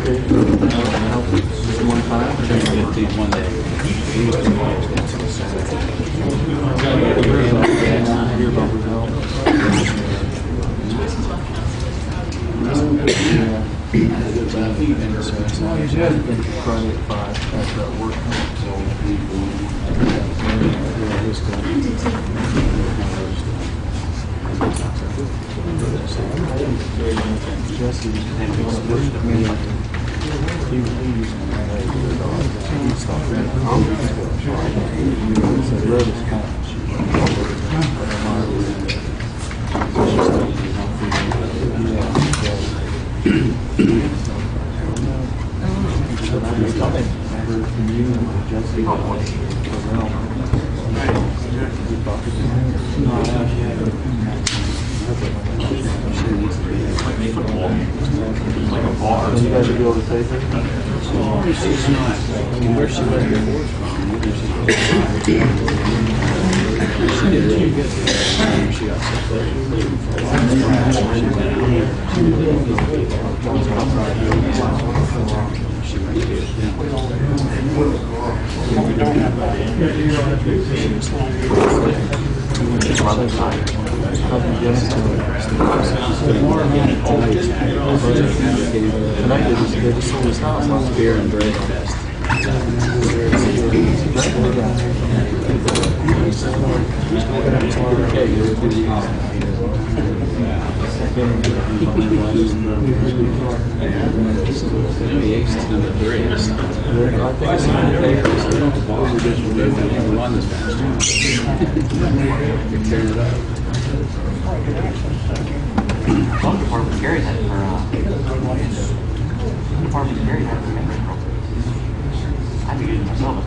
One time? One day. You guys would be able to take her? She's not. Where she was before? She did really good. She got so close. She really good. Beer and bread fest. One department carried that for department carried that for memory appropriate. I'd be using myself.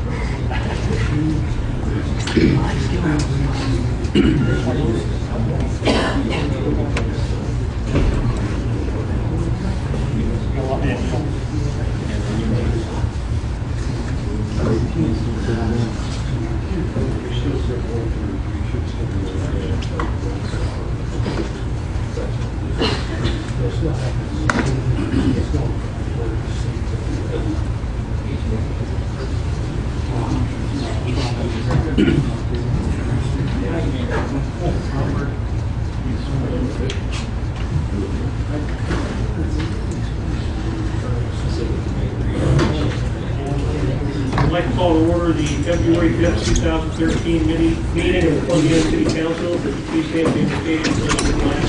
I'd like to call to order the February 5th, 2013 meeting of the Columbiana City Council. Please stand for the invocation of the flag.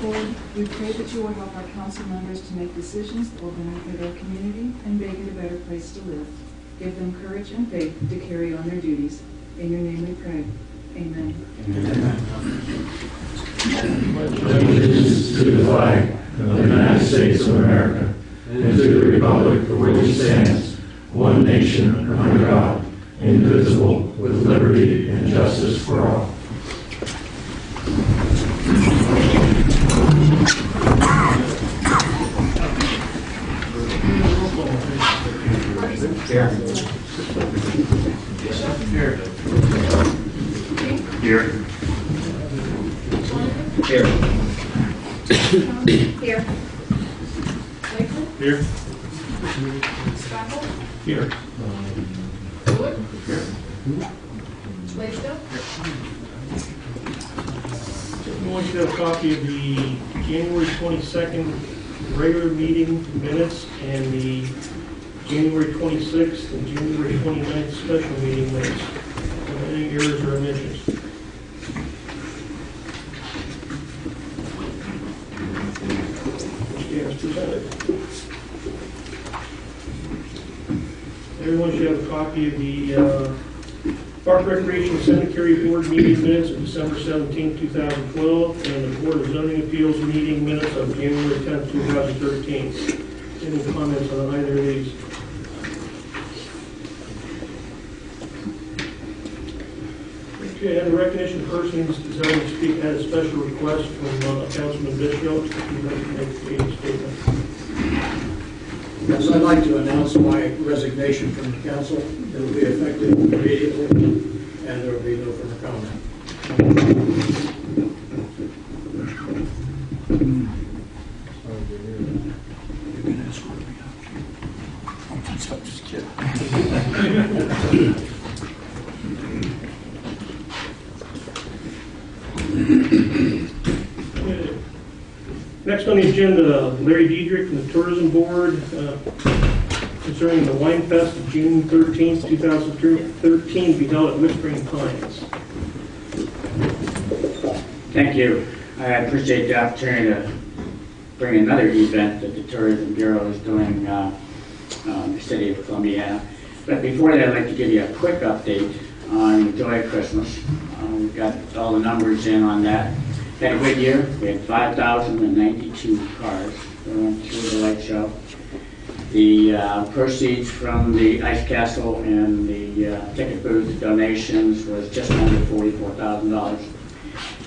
Lord, we pray that you will help our council members to make decisions that will benefit our community and make it a better place to live. Give them courage and faith to carry on their duties. In your name we pray. Amen. Allegiance to the flag of the United States of America and to the republic for which it stands, one nation under God, indivisible, with liberty and justice for all. Here. Here. Here. Here. Lakeland? Here. Staples? Here. Stewart? Blaisdell? I want you to have a copy of the January 22nd regular meeting minutes and the January 26th and January 29th special meeting minutes. Any errors or omissions? As presented. Everyone should have a copy of the Park Recreation Cemetery Board meeting minutes of December 17, 2012, and the Board of Zoning Appeals meeting minutes of January 10, 2013. Any comments on either of these? Okay, and the recognition of persons desiring to speak had a special request from Councilman Bishop. If you'd like to make a statement. Yes, I'd like to announce my resignation from the council. It will be effective immediately, and there will be no further comment. Next on the agenda, Larry Diedrich from the Tourism Board concerning the Wine Fest of June 13th, 2013 to be held at Whispering Pines. Thank you. I appreciate the opportunity to bring another event that the Tourism Bureau is doing in the city of Columbiana. But before that, I'd like to give you a quick update on the Joy of Christmas. We've got all the numbers in on that. Had a good year. We had 5,092 cars going through the light show. The proceeds from the Ice Castle and the ticket booth donations was just under $44,000.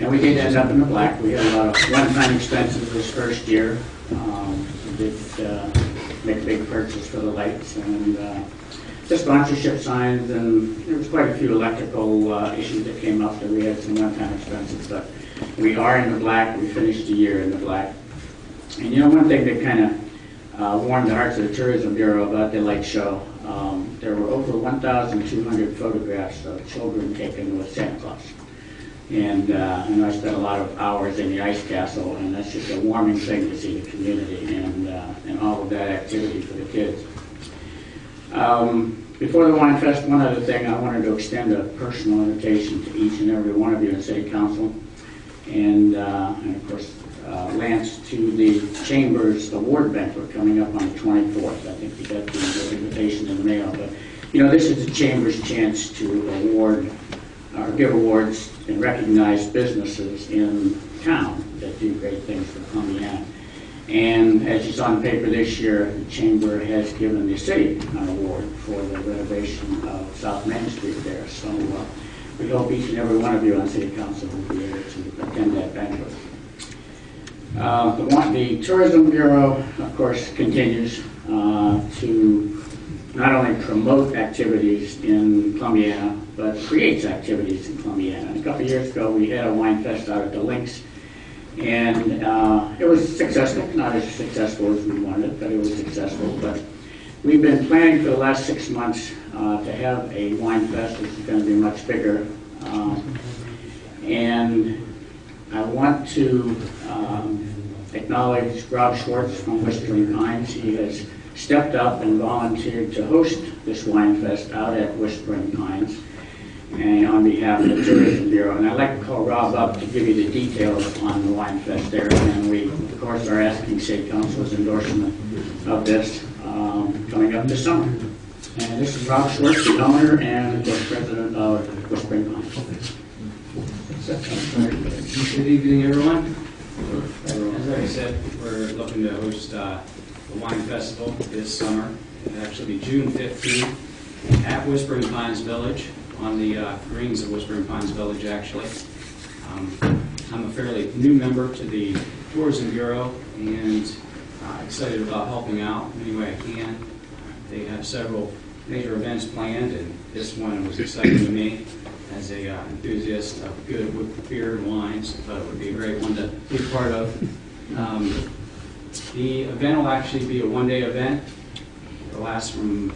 And we did end up in the black. We had a lot of one-time expenses this first year. We did make a big purchase for the lights and the sponsorship signs, and there was quite a few electrical issues that came up that we had some one-time expenses. But we are in the black. We finished the year in the black. And you know, one thing that kind of warmed the hearts of the Tourism Bureau about the light show, there were over 1,200 photographs of children taken with Santa Claus. And I know I spent a lot of hours in the Ice Castle, and that's just a warming thing to see the community and all of that activity for the kids. Before the Wine Fest, one other thing, I wanted to extend a personal invitation to each and every one of you in City Council, and of course, Lance, to the Chamber's award banquet coming up on the 24th. I think you got the invitation in the mail, but you know, this is the Chamber's chance to award or give awards and recognize businesses in town that do great things for Columbiana. And as you saw in the paper this year, the Chamber has given the city an award for the renovation of South Main Street there. So we hope each and every one of you on City Council will be able to attend that banquet. The Tourism Bureau, of course, continues to not only promote activities in Columbiana, but creates activities in Columbiana. A couple of years ago, we had a wine fest out at the Links, and it was successful. Not as successful as we wanted, but it was successful. But we've been planning for the last 6 months to have a wine fest, which is going to be much bigger. And I want to acknowledge Rob Schwartz from Whispering Pines. He has stepped up and volunteered to host this wine fest out at Whispering Pines, and on behalf of the Tourism Bureau. And I'd like to call Rob up to give you the details on the wine fest there. And we, of course, are asking City Council's endorsement of this coming up this summer. And this is Rob Schwartz, the owner and the president of Whispering Pines. Good evening, everyone. As I said, we're looking to host the Wine Festival this summer. It'll actually be June 15th at Whispering Pines Village, on the greens of Whispering Pines Village, actually. I'm a fairly new member to the Tourism Bureau and excited about helping out any way I can. They have several major events planned, and this one was exciting to me as a enthusiast of good beer and wines. I thought it would be a great one to be a part of. The event will actually be a one-day event. It'll last from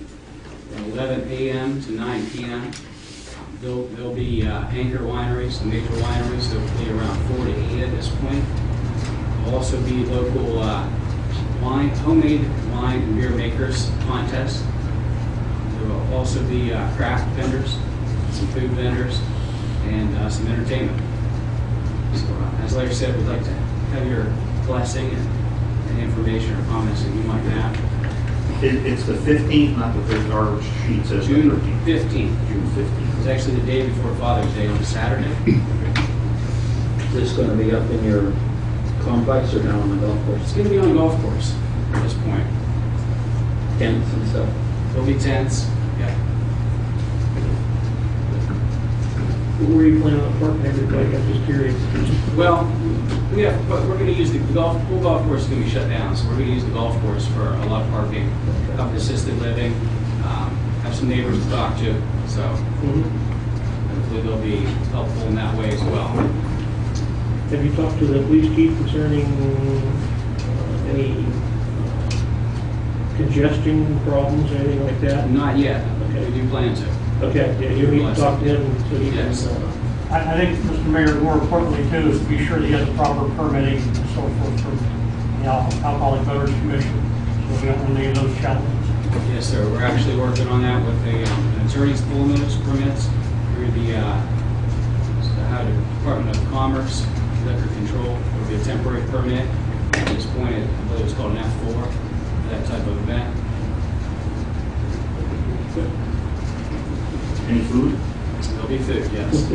11 a.m. to 9 p.m. There'll be anchor wineries, the major wineries. There will be around 4 to 8 at this point. There'll also be local homemade wine and beer makers contest. There will also be craft vendors, some food vendors, and some entertainment. So, as Larry said, we'd like to have your blessing and information or comments that you might have. It's the 15th, not the 15th. Our sheet says June the 13th. 15th. June 15th. It's actually the day before Father's Day on a Saturday. Is this going to be up in your complex or down on the golf course? It's going to be on a golf course at this point. Tents and stuff? There'll be tents. Yeah. Where are you planning on parking everybody? I'm just curious. Well, but we're going to use the whole golf course is going to be shut down, so we're going to use the golf course for a lot of parking, a couple assisted living, have some neighbors to talk to, so hopefully they'll be helpful in that way as well. Have you talked to the police chief concerning any congestion problems or anything like that? Not yet. Okay. We do plan to. Okay, yeah, you need to talk to him so he can. Yes. I think, Mr. Mayor, more importantly too, is to be sure that you have the proper permitting and so forth for the Alcoholic Beverage Commission. So we don't want any of those challenges. Yes, sir. We're actually working on that with an attorney's pulling those permits through the Ohio Department of Commerce, Liquor Control. It'll be a temporary permit. At this point, I believe it's called an F4, that type of event. Any food? There'll be food, yes.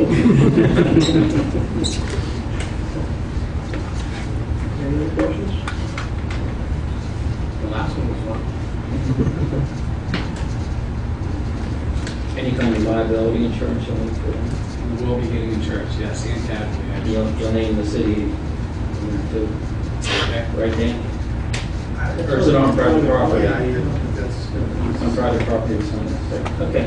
Any other questions? The last one was fun. Any kind of liability insurance you'll need for them? We will be getting insurance, yes, and casualty. You'll name the city too, Okay. right, Dan? Or is it on private property? On private property or something. Okay.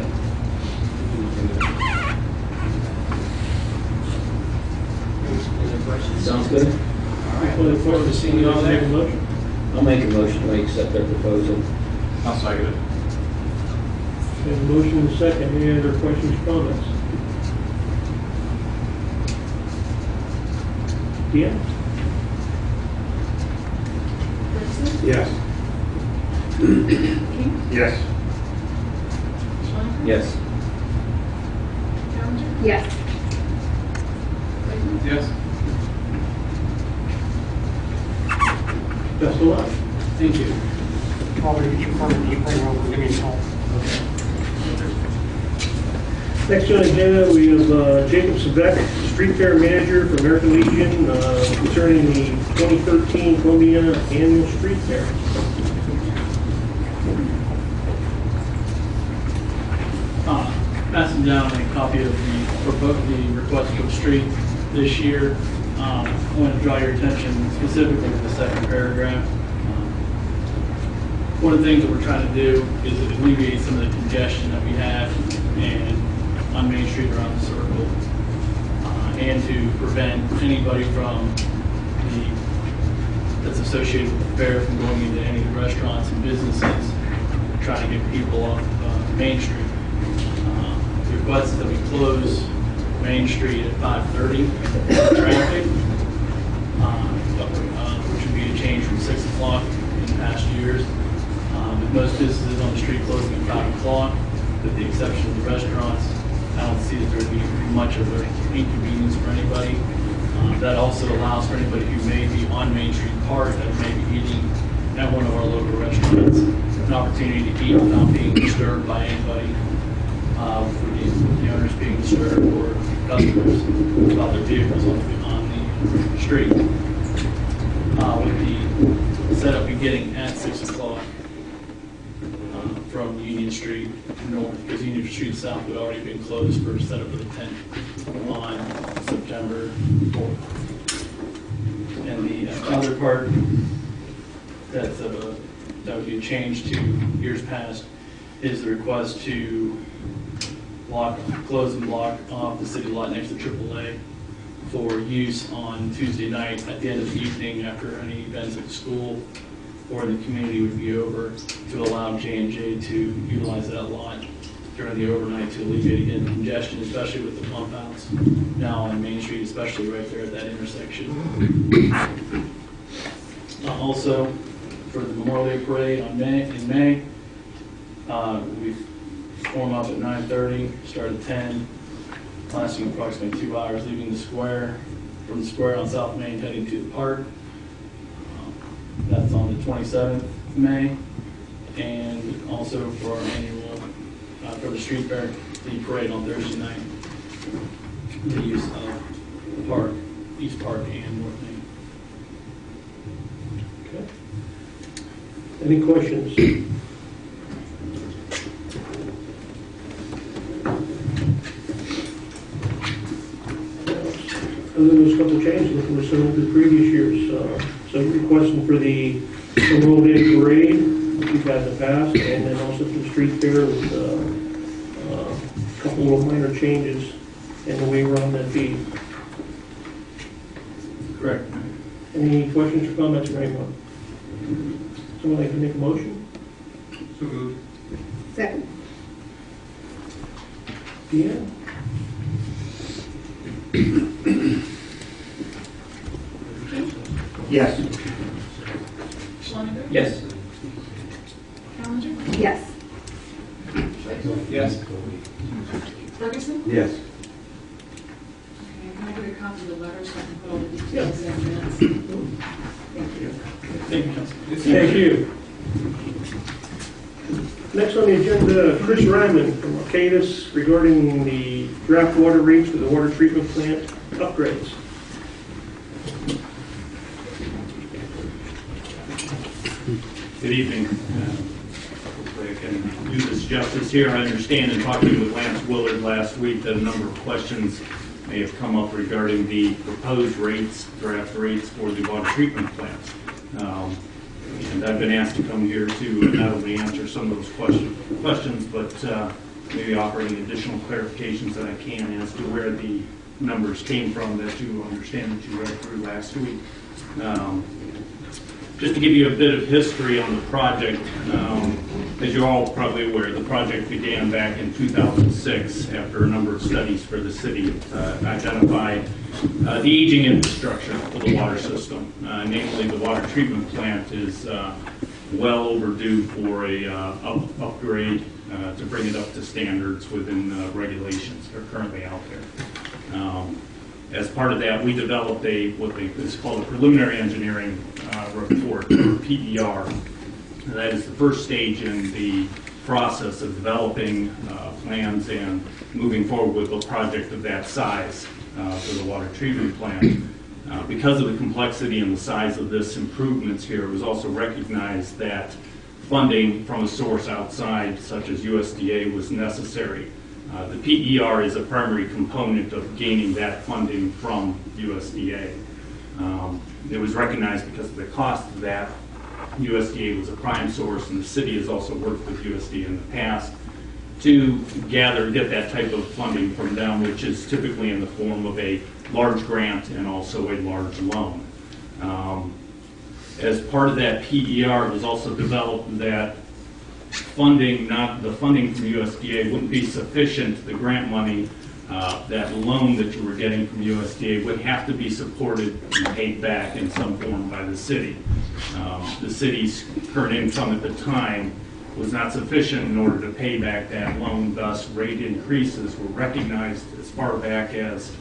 Sounds good. All right, look forward to seeing you all Make a there. motion. I'll make a motion to accept their proposal. I'll second it. We have a motion and a second. Any other questions or comments? Deanne? Ferguson, Yes. King, Yes. Schlenker. Yes. Challenger. Yes. Clayton. Yes. Best of luck. Thank you. Probably get your permit, you bring over, give me a call. Next on the agenda, we have Jacob Sebeck, Street Fair Manager for American Legion, concerning the 2013 Columbiana Annual Street Fair. Passing down a copy of the request for the street this year. I want to draw your attention specifically to the second paragraph. One of the things that we're trying to do is alleviate some of the congestion that we have on Main Street around the circle, and to prevent anybody that's associated with the fair from going into any of the restaurants and businesses, trying to get people off Main Street. The request is that we close Main Street at 5:30 for traffic, which would be a change from 6 o'clock in past years. With most businesses on the street closing at 5 o'clock, with the exception of the restaurants, I don't see that there would be much of an inconvenience for anybody. That also allows for anybody who may be on Main Street Park, that may be eating at one of our local restaurants, an opportunity to eat without being disturbed by anybody, for the owners being disturbed or customers about their vehicles on the street. With the setup beginning at 6 o'clock from Union Street north, because Union Street south had already been closed for setup of the tent on September 4th. And the other part that would be a change to years past is the request to close and block off the city lot next to AAA for use on Tuesday night at the end of the evening after any events at the school or the community would be over, to allow J&J to utilize that lot during the overnight to alleviate again congestion, especially with the pump outs now on Main Street, especially right there at that intersection. Also, for the Memorial Day Parade in May, we form up at 9:30, start at 10, lasting approximately 2 hours, leaving the square, from the square on South Main heading to the park. That's on the 27th of May. And also for our annual, for the street fair, the parade on Thursday night, the use of the park, East Park and North Main. Okay. Any questions? Other than those couple of changes, looking to similar to the previous years. So requesting for the Memorial Day Parade, which we've had in the past, and then also for the street fair with a couple little minor changes and the waiver on that fee. Correct. Any questions or comments from anyone? Someone like to make a motion? So moved. Second. Deanne? Yes. Yes. Challenger? Yes. Yes. Ferguson? Yes. Okay, can I get a copy of the letter so I can put all the details Yes. in minutes? Thank you. Thank you, Councilman. Thank you. Next on the agenda, Chris Ryman from Arcadis regarding the draft water rates for the water treatment plant upgrades. Good evening. Hopefully I can do this justice here. I understand in talking with Lance Willard last week that a number of questions may have come up regarding the proposed rates, draft rates for the water treatment plant. And I've been asked to come here to not only answer some of those questions, but maybe offer any additional clarifications that I can as to where the numbers came from that you understand that you read through last week. Just to give you a bit of history on the project, as you're all probably aware, the project began back in 2006 after a number of studies for the city identified the aging infrastructure for the water system. Namely, the water treatment plant is well overdue for a upgrade to bring it up to standards within regulations that are currently out there. As part of that, we developed what is called a preliminary engineering report, or PER. And that is the first stage in the process of developing plans and moving forward with a project of that size for the water treatment plant. Because of the complexity and the size of this improvements here, it was also recognized that funding from a source outside, such as USDA, was necessary. The PER is a primary component of gaining that funding from USDA. It was recognized because of the cost of that. USDA was a prime source, and the city has also worked with USDA in the past to get that type of funding from them, which is typically in the form of a large grant and also a large loan. As part of that PER, it was also developed that the funding from USDA wouldn't be sufficient. The grant money, that loan that you were getting from USDA would have to be supported and paid back in some form by the city. The city's current income at the time was not sufficient in order to pay back that loan, thus rate increases were recognized as far back as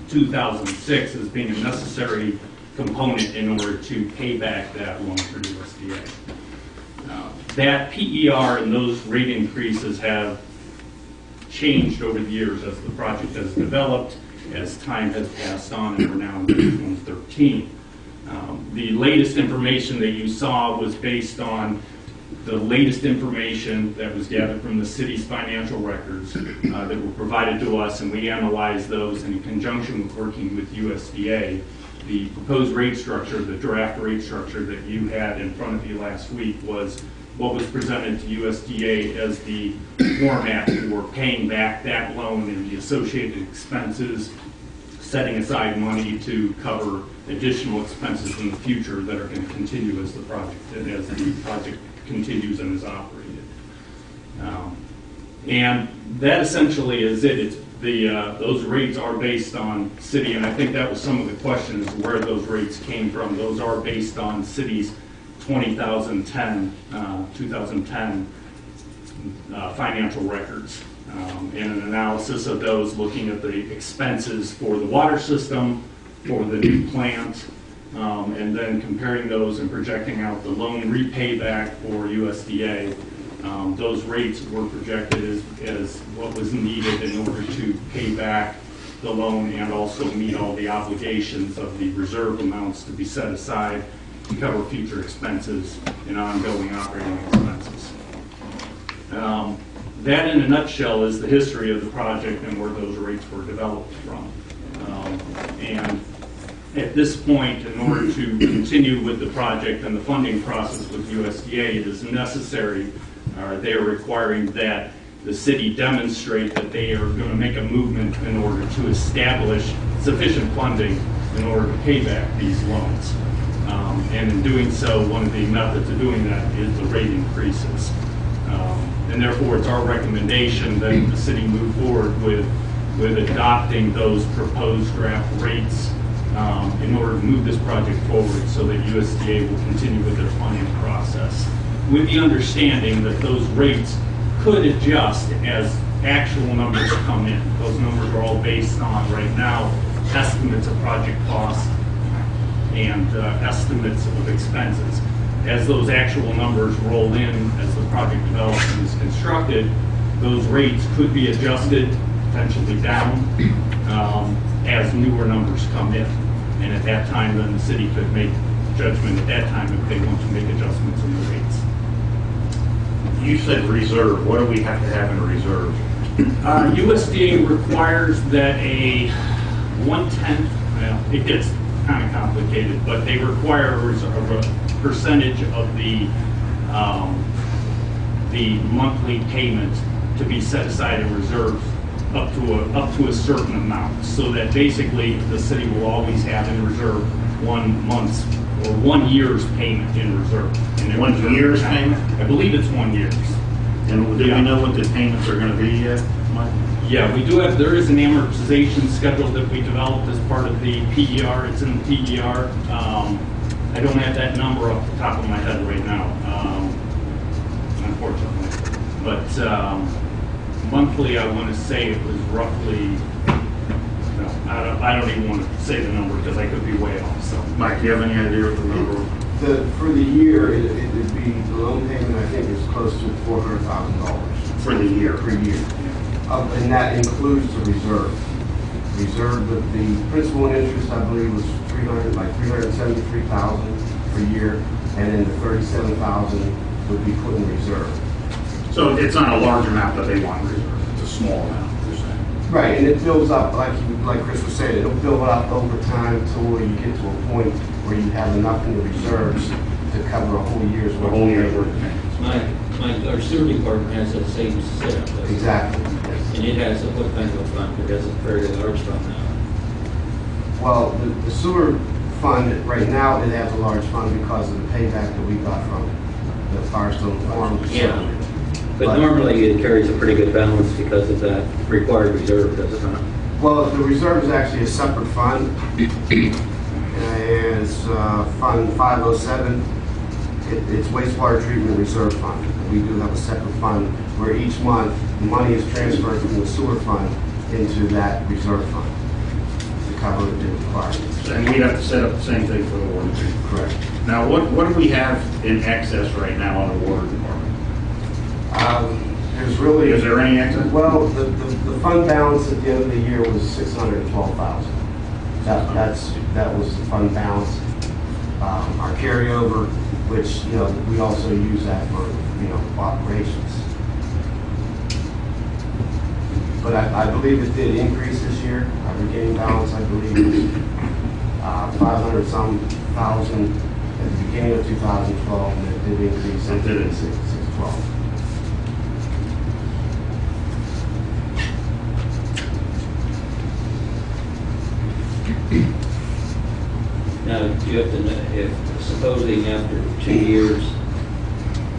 2006 as being a necessary component in order to pay back that loan for USDA. That PER and those rate increases have changed over the years as the project has developed, as time has passed on, and we're now in 2013. The latest information that you saw was based on the latest information that was gathered from the city's financial records that were provided to us, and we analyzed those in conjunction with working with USDA. The proposed rate structure, the draft rate structure that you had in front of you last week, was what was presented to USDA as the format for paying back that loan and the associated expenses, setting aside money to cover additional expenses in the future that are going to continue as the project continues and is operated. And that essentially is it. It's those rates are based on city, and I think that was some of the questions where those rates came from. Those are based on city's 2010 financial records, and an analysis of those looking at the expenses for the water system, for the new plant, and then comparing those and projecting out the loan repay back for USDA. Those rates were projected as what was needed in order to pay back the loan and also meet all the obligations of the reserve amounts to be set aside to cover future expenses and ongoing operating expenses. That in a nutshell is the history of the project and where those rates were developed from. And at this point, in order to continue with the project and the funding process with USDA, it is necessary, they are requiring that the city demonstrate that they are going to make a movement in order to establish sufficient funding in order to pay back these loans. And in doing so, one of the methods of doing that is the rate increases. And therefore, it's our recommendation that the city move forward with adopting those proposed draft rates in order to move this project forward so that USDA will continue with their funding process, with the understanding that those rates could adjust as actual numbers come in. Those numbers are all based on, right now, estimates of project costs and estimates of expenses. As those actual numbers roll in, as the project develops and is constructed, those rates could be adjusted, potentially down, as newer numbers come in. And at that time, then the city could make judgment at that time if they want to make adjustments in the rates. You said reserve. What do we have to have in reserve? USDA requires that a 1/10, well, it gets kind of complicated, but they require a percentage of the monthly payment to be set aside in reserve up to a certain amount, so that basically the city will always have in reserve 1 month's or 1 year's payment in reserve. And in 1 reserve year's account. payment? I believe it's 1 year's. And do we know what the payments are going to be yet, Mike? Yeah, we do have, there is an amortization schedule that we developed as part of the PER. It's in the PER. I don't have that number off the top of my head right now, unfortunately. But monthly, I want to say it was roughly, no, I don't even want to say the number because I could be way off. So, Mike, do you have any idea what the number? For the year, it would be, the loan payment, I think, is close to $400,000 For the year. per year. And that includes the reserve. The principal and interest, I believe, was $373,000 per year, and then the $37,000 would be put in reserve. So it's not a large amount that they want in reserve. It's a small amount, you're saying. Right, and it builds up, like Chris was saying, it'll build up over time to where you get to a point where you have enough in the reserves to cover a whole year's worth. A whole year's worth of payments. Our sewer department has that same setup. doesn't it? Exactly. And it has a what kind of a fund? It has a very large fund now. Well, the sewer fund, right now, it has a large fund because of the payback that we got from the Firestone Farm. Yeah. But normally it carries a pretty good balance because of that required reserve, does it not? Well, the reserve is actually a separate fund. It's Fund 507. It's wastewater treatment reserve fund. We do have a separate fund where each month the money is transferred from the sewer fund into that reserve fund to cover the requirements. And we'd have to set up the same thing for the water treatment. Correct. Now, what do we have in excess right now on the water department? There's really... Is there any excess? Well, the fund balance at the end of the year was $612,000. That was the fund balance. Our carryover, which, we also use that for, operations. But I believe it did increase this year. Our beginning balance, I believe, was 500-some thousand at the beginning of 2012, and it did increase. It did. 612. Now, you have to know, if supposing after 2 years,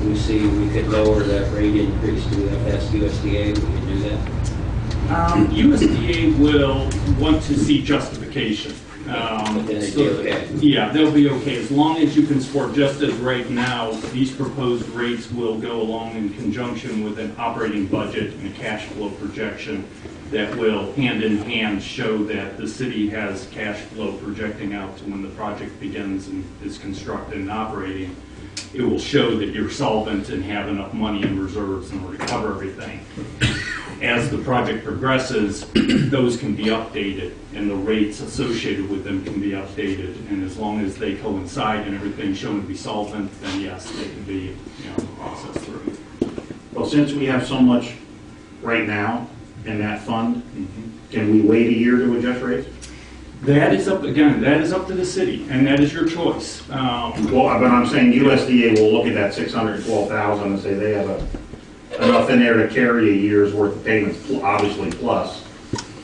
we see we could lower that rate increase, do we have to ask USDA, we can do that? USDA will want to see justification. But then they'd be okay. Yeah, they'll be okay, as long as you can support, just as right now, these proposed rates will go along in conjunction with an operating budget and a cash flow projection that will hand in hand show that the city has cash flow projecting out to when the project begins and is constructed and operating. It will show that you're solvent and have enough money in reserves in order to cover everything. As the project progresses, those can be updated and the rates associated with them can be updated. And as long as they coincide and everything's shown to be solvent, then yes, they can be processed through. Well, since we have so much right now in that fund, can we wait a year to adjust rates? That is up, again, that is up to the city, and that is your choice. Well, but I'm saying USDA will look at that 612,000 and say they have enough in there to carry a year's worth of payments, obviously plus.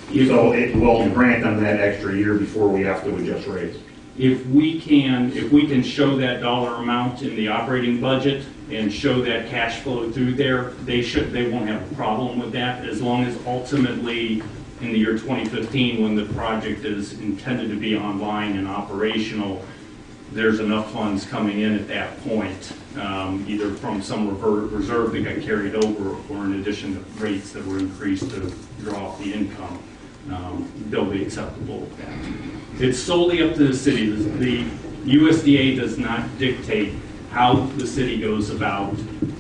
So it will grant them that extra year before we have to adjust rates. If we can show that dollar amount in the operating budget and show that cash flow through there, they won't have a problem with that, as long as ultimately in the year 2015, when the project is intended to be online and operational, there's enough funds coming in at that point, either from some reserve that got carried over or in addition to rates that were increased to draw off the income. They'll be acceptable with that. It's solely up to the city. The USDA does not dictate how the city goes about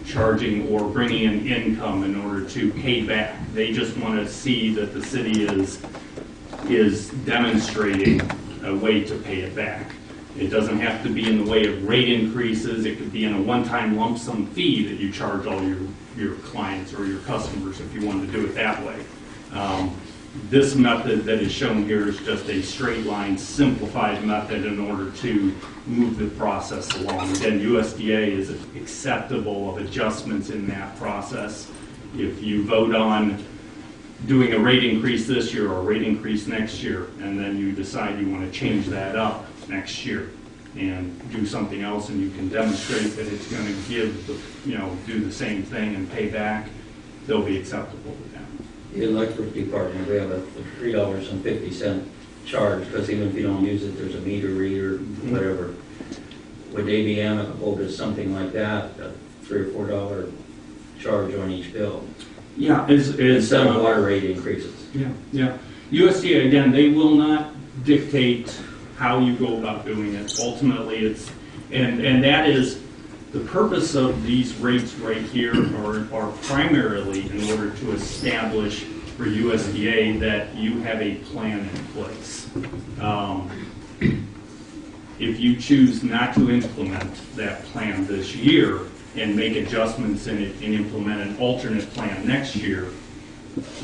charging or bringing in income in order to pay back. They just want to see that the city is demonstrating a way to pay it back. It doesn't have to be in the way of rate increases. It could be in a one-time lump sum fee that you charge all your clients or your customers if you wanted to do it that way. This method that is shown here is just a straight line, simplified method in order to move the process along. Again, USDA is acceptable of adjustments in that process. If you vote on doing a rate increase this year or a rate increase next year, and then you decide you want to change that up next year and do something else, and you can demonstrate that it's going to give, do the same thing and pay back, they'll be acceptable with that. The electric department, we have a $3.50 charge, because even if you don't use it, there's a meter reader, whatever. Would they be amicable to something like that, a $3 or $4 charge on each bill? Yeah, instead of water rate increases. Yeah. USDA, again, they will not dictate how you go about doing it. Ultimately, it's, and that is, the purpose of these rates right here are primarily in order to establish for USDA that you have a plan in place. If you choose not to implement that plan this year and make adjustments in it and implement an alternate plan next year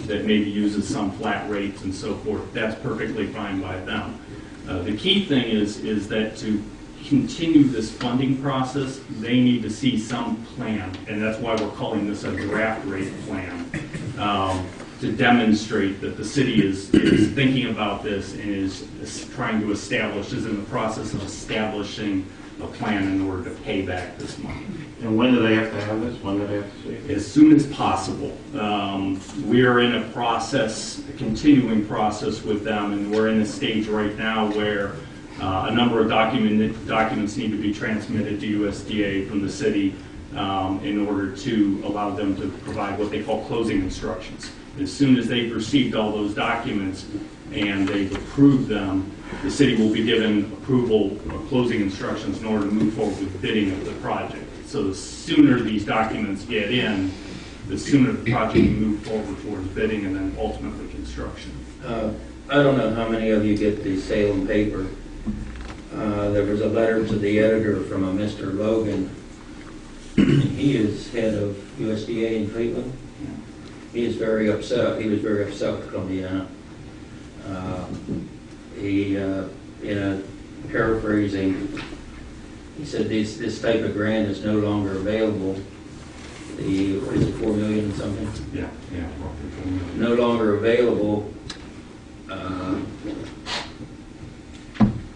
that maybe uses some flat rates and so forth, that's perfectly fine by them. The key thing is that to continue this funding process, they need to see some plan, and that's why we're calling this a draft rate plan, to demonstrate that the city is thinking about this and is trying to establish, is in the process of establishing a plan in order to pay back this money. And when do they have to have this? When do they have to see it? As soon as possible. We are in a process, a continuing process with them, and we're in a stage right now where a number of documents need to be transmitted to USDA from the city in order to allow them to provide what they call closing instructions. As soon as they've received all those documents and they've approved them, the city will be given approval of closing instructions in order to move forward with bidding of the project. So the sooner these documents get in, the sooner the project can move forward towards bidding and then ultimately construction. I don't know how many of you get the Salem paper. There was a letter to the editor from a Mr. Logan. He is head of USDA in Cleveland. He is very upset. He was very upset with Columbiana. Paraphrasing, he said this type of grant is no longer available. What is it, $4 million something? Yeah, roughly $4 million. No longer available.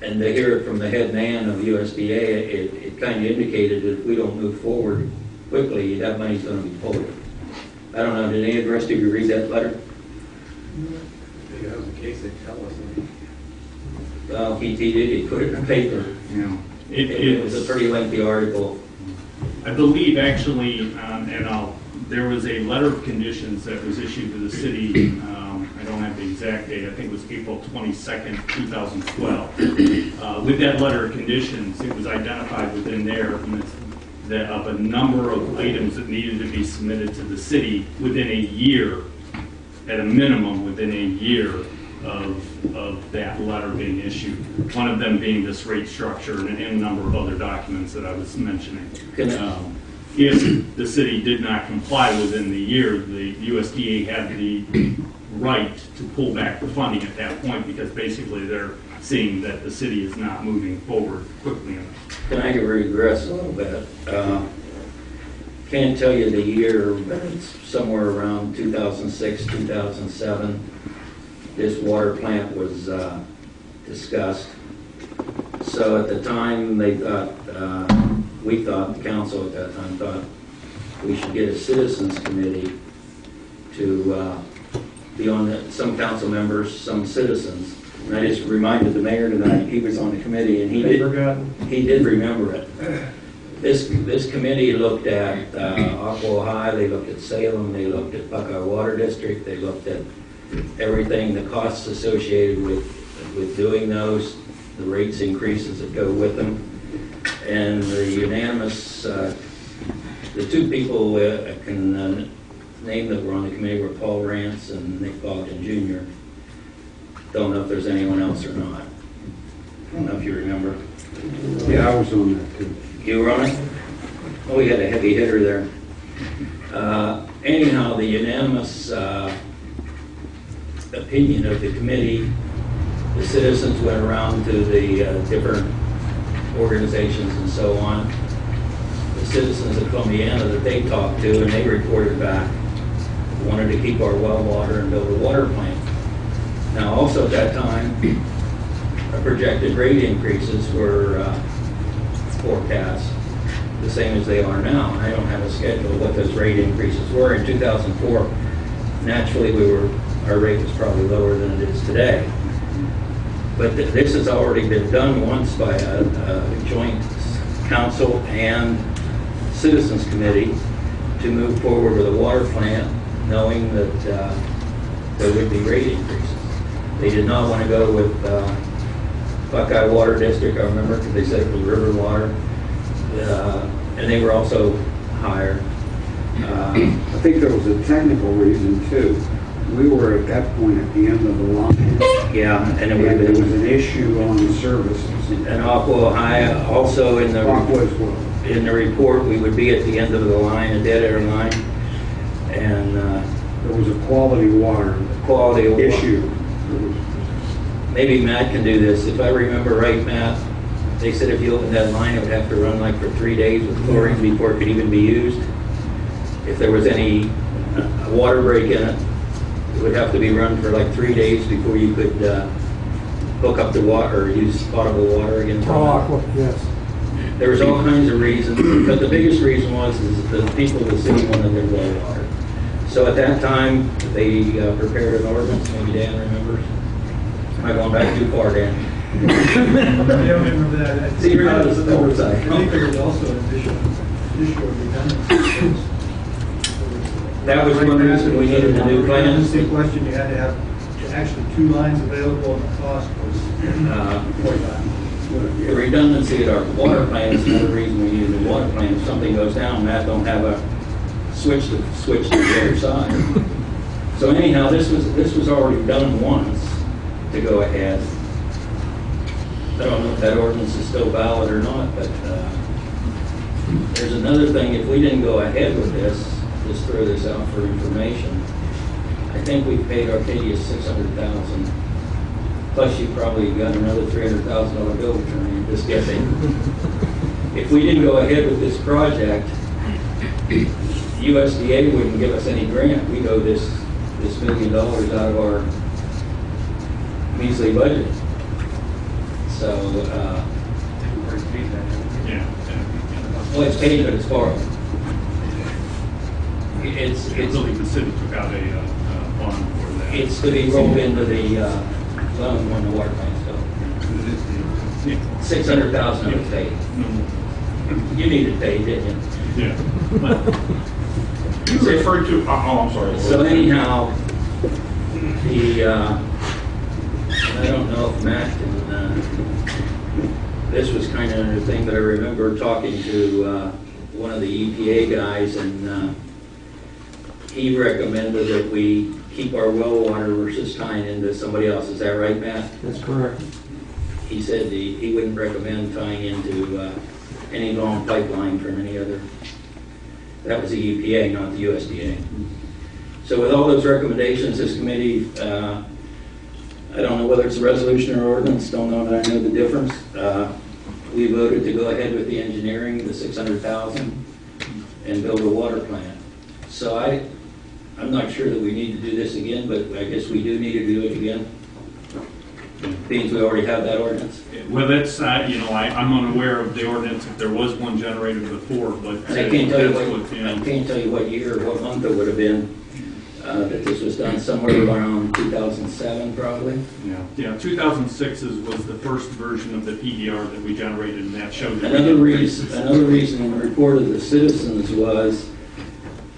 And to hear it from the head man of USDA, it kind of indicated that if we don't move forward quickly, that money's going to be pulled. I don't know, did any of the rest of you read that letter? If that was the case, they'd tell us. Well, he did, he put it in the paper. Yeah. It was a pretty lengthy article. I believe actually, there was a letter of conditions that was issued to the city. I don't have the exact date. I think it was April 22nd, 2012. With that letter of conditions, it was identified within there that of a number of items that needed to be submitted to the city within a year, at a minimum within a year of that letter being issued. One of them being this rate structure and a number of other documents that I was mentioning. If the city did not comply within the year, the USDA had the right to pull back the funding at that point, because basically they're seeing that the city is not moving forward quickly enough. Can I regress a little bit? Can't tell you the year, but it's somewhere around 2006, 2007. This water plant was discussed. So at the time, they thought, we thought, the council at that time thought, we should get a citizens committee to beyond some council members, some citizens. And I just reminded the mayor tonight, he was on the committee, and he did remember it. This committee looked at Aqua High, they looked at Salem, they looked at Buckeye Water District, they looked at everything, the costs associated with doing those, the rates increases that go with them, and the unanimous, the two people I can name that were on the committee were Paul Rance and Nick Bogdan Jr. Don't know if there's anyone else or not. I don't know if you remember. Yeah, I was on that too. You were on it? Oh, we had a heavy hitter there. Anyhow, the unanimous opinion of the committee, the citizens went around to the different organizations and so on. The citizens of Columbiana that they talked to, and they reported back, wanted to keep our well water and build a water plant. Now, also at that time, projected rate increases were forecast the same as they are now. I don't have a schedule of what those rate increases were. In 2004, naturally, our rate was probably lower than it is today. But this has already been done once by a joint council and citizens committee to move forward with a water plant, knowing that there would be rate increases. They did not want to go with Buckeye Water District, I remember, because they said it was river water, and they were also higher. I think there was a technical reason too. We were at that point at the end of the line. Yeah, and There was an issue on the services. And Aqua High also in the Aqua as well. in the report, we would be at the end of the line, a dead air line, and There was a quality water quality of issue. Maybe Matt can do this. If I remember right, Matt, they said if you opened that line, it would have to run like for 3 days with chlorine before it could even be used. If there was any water break in it, it would have to be run for like 3 days before you could hook up the water or use potable water again. Aqua, yes. There was all kinds of reasons, but the biggest reason was is the people of the city wanted their well water. So at that time, they prepared an ordinance. Maybe Dan remembers. Am I going back too far, Dan? I don't remember that. See, you're not as oversight. I think there was also an issue of redundancy. That was one reason we needed a new plan. Redundancy question, you had to have actually 2 lines available, and the cost was $45. The redundancy at our water plant is another reason we need a new water plant. If something goes down, Matt don't have a switch to the other side. So anyhow, this was already done once to go ahead. I don't know if that ordinance is still valid or not, but there's another thing. If we didn't go ahead with this, just throw this out for information. I think we paid Arcadia $600,000. Plus, you probably got another $300,000 bill return. Just guessing. If we didn't go ahead with this project, USDA wouldn't give us any grant. We'd owe this $1 million out of our measly budget. So, well, it's paid, but it's borrowed. It's really the city took out a bond for that. It's to be rolled into the loan when the water plant's built. $600,000 of it's paid. You needed paid, didn't you? Yeah. You referred to, I'm sorry. So anyhow, I don't know if Matt can, this was kind of the thing that I remember talking to one of the EPA guys, and he recommended that we keep our well water versus tying into somebody else. Is that right, Matt? That's correct. He said he wouldn't recommend tying into any long pipeline from any other. That was the EPA, not the USDA. So with all those recommendations, this committee, I don't know whether it's a resolution or ordinance, don't know that I know the difference. We voted to go ahead with the engineering, the $600,000, and build a water plant. So I'm not sure that we need to do this again, but I guess we do need to do it again. Means we already have that ordinance. Well, that's, I'm unaware of the ordinance if there was one generated before, but And I can't tell you what year or what month it would have been. that this was done somewhere around 2007 probably. Yeah, 2006 was the first version of the PDR that we generated, and that showed that. Another reason in the report of the citizens was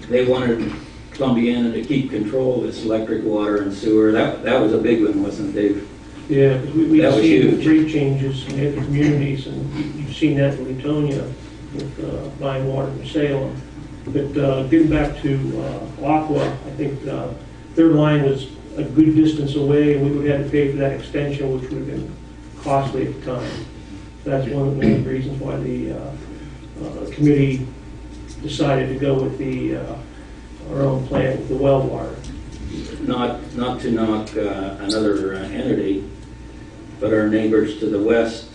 they wanted Columbiana to keep control of its electric, water, and sewer. That was a big one, wasn't it, Dave? Yeah, because we've That was seen huge. rate changes in other communities, and you've seen that in Latonia with buying water from Salem. But getting back to Aqua, I think their line was a good distance away, and we would have had to pay for that extension, which would have been costly at the time. That's one of the reasons why the committee decided to go with our own plant with the well water. Not to knock another entity, but our neighbors to the west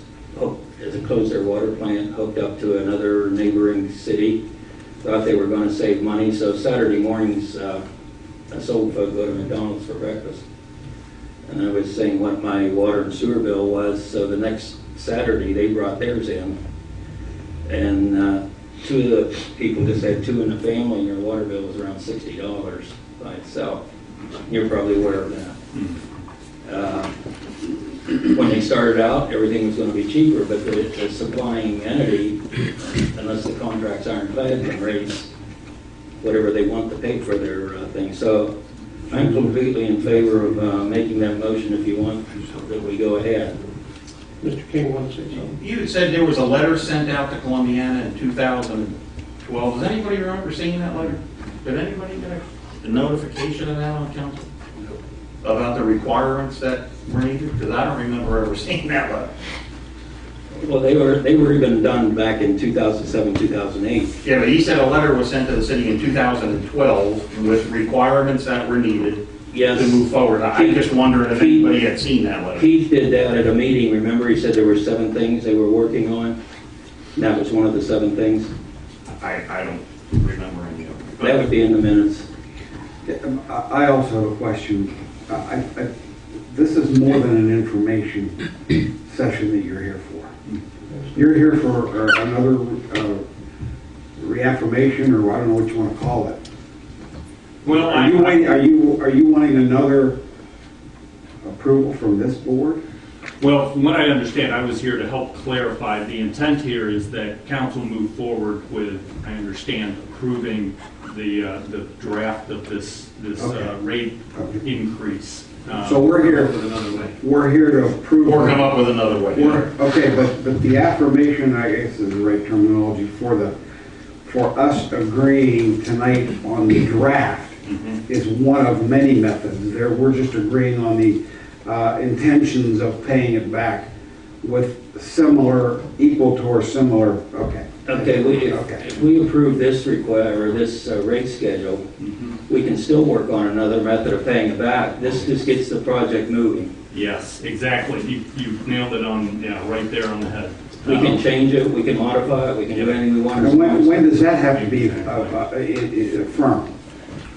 as it closed their water plant, hooked up to another neighboring city. Thought they were going to save money, so Saturday mornings, us old folk go to McDonald's for breakfast. And I was saying what my water and sewer bill was, so the next Saturday they brought theirs in. And two of the people just had two in the family, and their water bill was around $60 by itself. You're probably aware of that. When they started out, everything was going to be cheaper, but the supplying entity, unless the contracts aren't fed, can raise whatever they want to pay for their thing. So I'm completely in favor of making that motion if you want that we go ahead. Mr. King wants to say something. You had said there was a letter sent out to Columbiana in 2012. Does anybody remember seeing that letter? Did anybody get a notification of that on council? About the requirements that were needed? Because I don't remember ever seeing that letter. Well, they were even done back in 2007, 2008. Yeah, but he said a letter was sent to the city in 2012 with requirements that were needed Yes. to move forward. I just wondered if anybody had seen that letter. He did that at a meeting. Remember, he said there were 7 things they were working on. That was one of the 7 things. I don't remember any of them. That would be in the minutes. I also have a question. This is more than an information session that you're here for. You're here for another reaffirmation, or I don't know what you want to call it. Well, Are you wanting another approval from this board? Well, from what I understand, I was here to help clarify. The intent here is that council move forward with, I understand, approving the draft of this Okay. rate increase. So we're here. Another way. We're here to approve. Or come up with another way. Okay, but the affirmation, I guess, is the right terminology for us agreeing tonight on the draft is one of many methods. We're just agreeing on the intentions of paying it back with equal to or similar. Okay. Okay, if we approve this this rate schedule, we can still work on another method of paying it back. This just gets the project moving. Yes, exactly. You nailed it on, right there on the head. We can change it, we can modify it, we can do anything we want. And when does that have to be firm?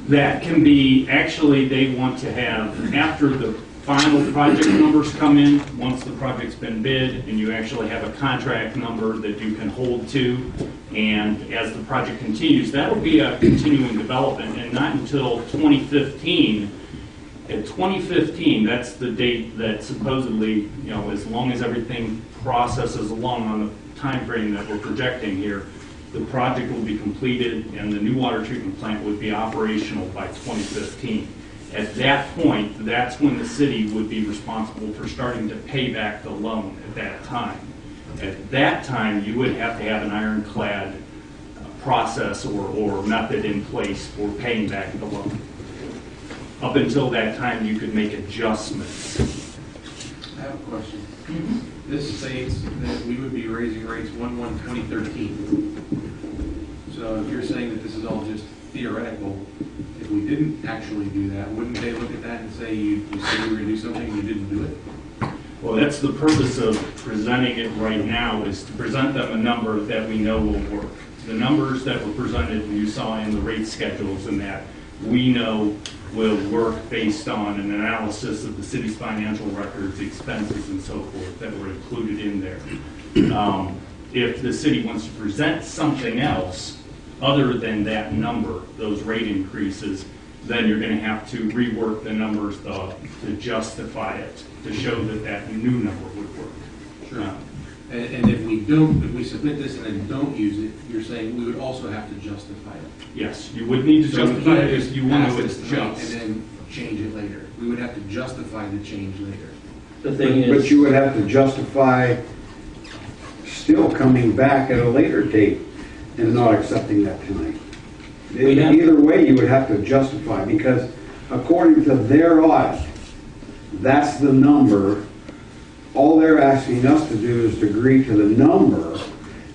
That can be, actually, they want to have, after the final project numbers come in, once the project's been bid, and you actually have a contract number that you can hold to, and as the project continues, that'll be a continuing development, and not until 2015. At 2015, that's the date that supposedly, as long as everything processes along on the time frame that we're projecting here, the project will be completed and the new water treatment plant would be operational by 2015. At that point, that's when the city would be responsible for starting to pay back the loan at that time. At that time, you would have to have an ironclad process or method in place for paying back the loan. Up until that time, you could make adjustments. I have a question. This states that we would be raising rates 1/1/2013. So if you're saying that this is all just theoretical, if we didn't actually do that, wouldn't they look at that and say you said you were going to do something and you didn't do it? Well, that's the purpose of presenting it right now, is to present them a number that we know will work. The numbers that were presented, and you saw in the rate schedules, and that we know will work based on an analysis of the city's financial records, expenses, and so forth that were included in there. If the city wants to present something else other than that number, those rate increases, then you're going to have to rework the numbers to justify it, to show that that new number would work. Sure. And if we submit this and then don't use it, you're saying we would also have to justify it? Yes, you would need to So we justify can't it just if you want pass to this tonight adjust. and then change it later. We would have to justify the change later. The thing But is, you would have to justify still coming back at a later date and not accepting that tonight. We have- Either way, you would have to justify, because according to their audit, that's the number. All they're asking us to do is to agree to the number,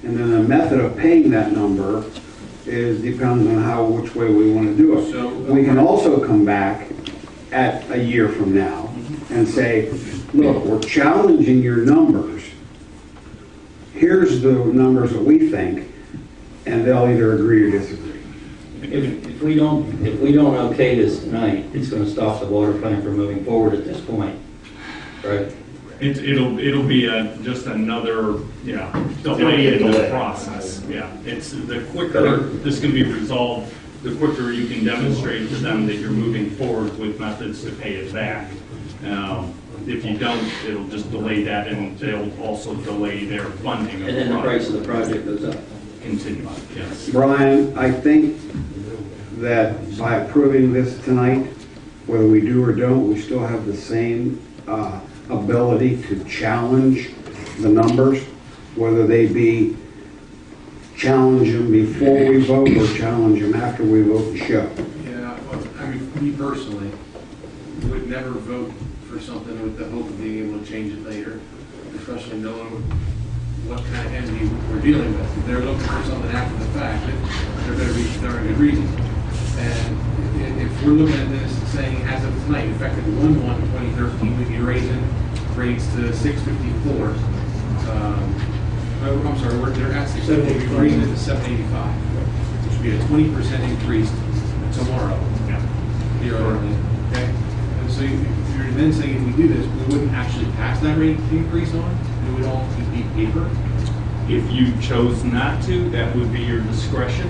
and then the method of paying that number depends on which way we want to do it. So- We can also come back at a year from now and say, look, we're challenging your numbers. Here's the numbers that we think, and they'll either agree or disagree. if we don't okay this tonight, it's going to stop the water plant from moving forward at this point, right? It'll be just another, delay in the process. Yeah, it's the quicker this can be resolved, the quicker you can demonstrate to them that you're moving forward with methods to pay it back. If you don't, it'll just delay that, and they'll also delay their funding of And then the price of the project goes up. Continue, yes. Brian, I think that by approving this tonight, whether we do or don't, we still have the same ability to challenge the numbers, whether they be challenge them before we vote or challenge them after we vote to show. Yeah, well, I mean, me personally, would never vote for something with the hope of being able to change it later, especially knowing what kind of entity we're dealing with. If they're looking for something after the fact, there better be darn good reason. And if we're looking at this saying as of tonight, effective 1/1/2013, we'd be raising rates to 654. I'm sorry, they're at 654, we'd be raising it to 785, which would be a 20% increase tomorrow. Theoretically, okay? And so you're then saying if we do this, we wouldn't actually pass that rate increase on? It would all be paper? If you chose not to, that would be your discretion.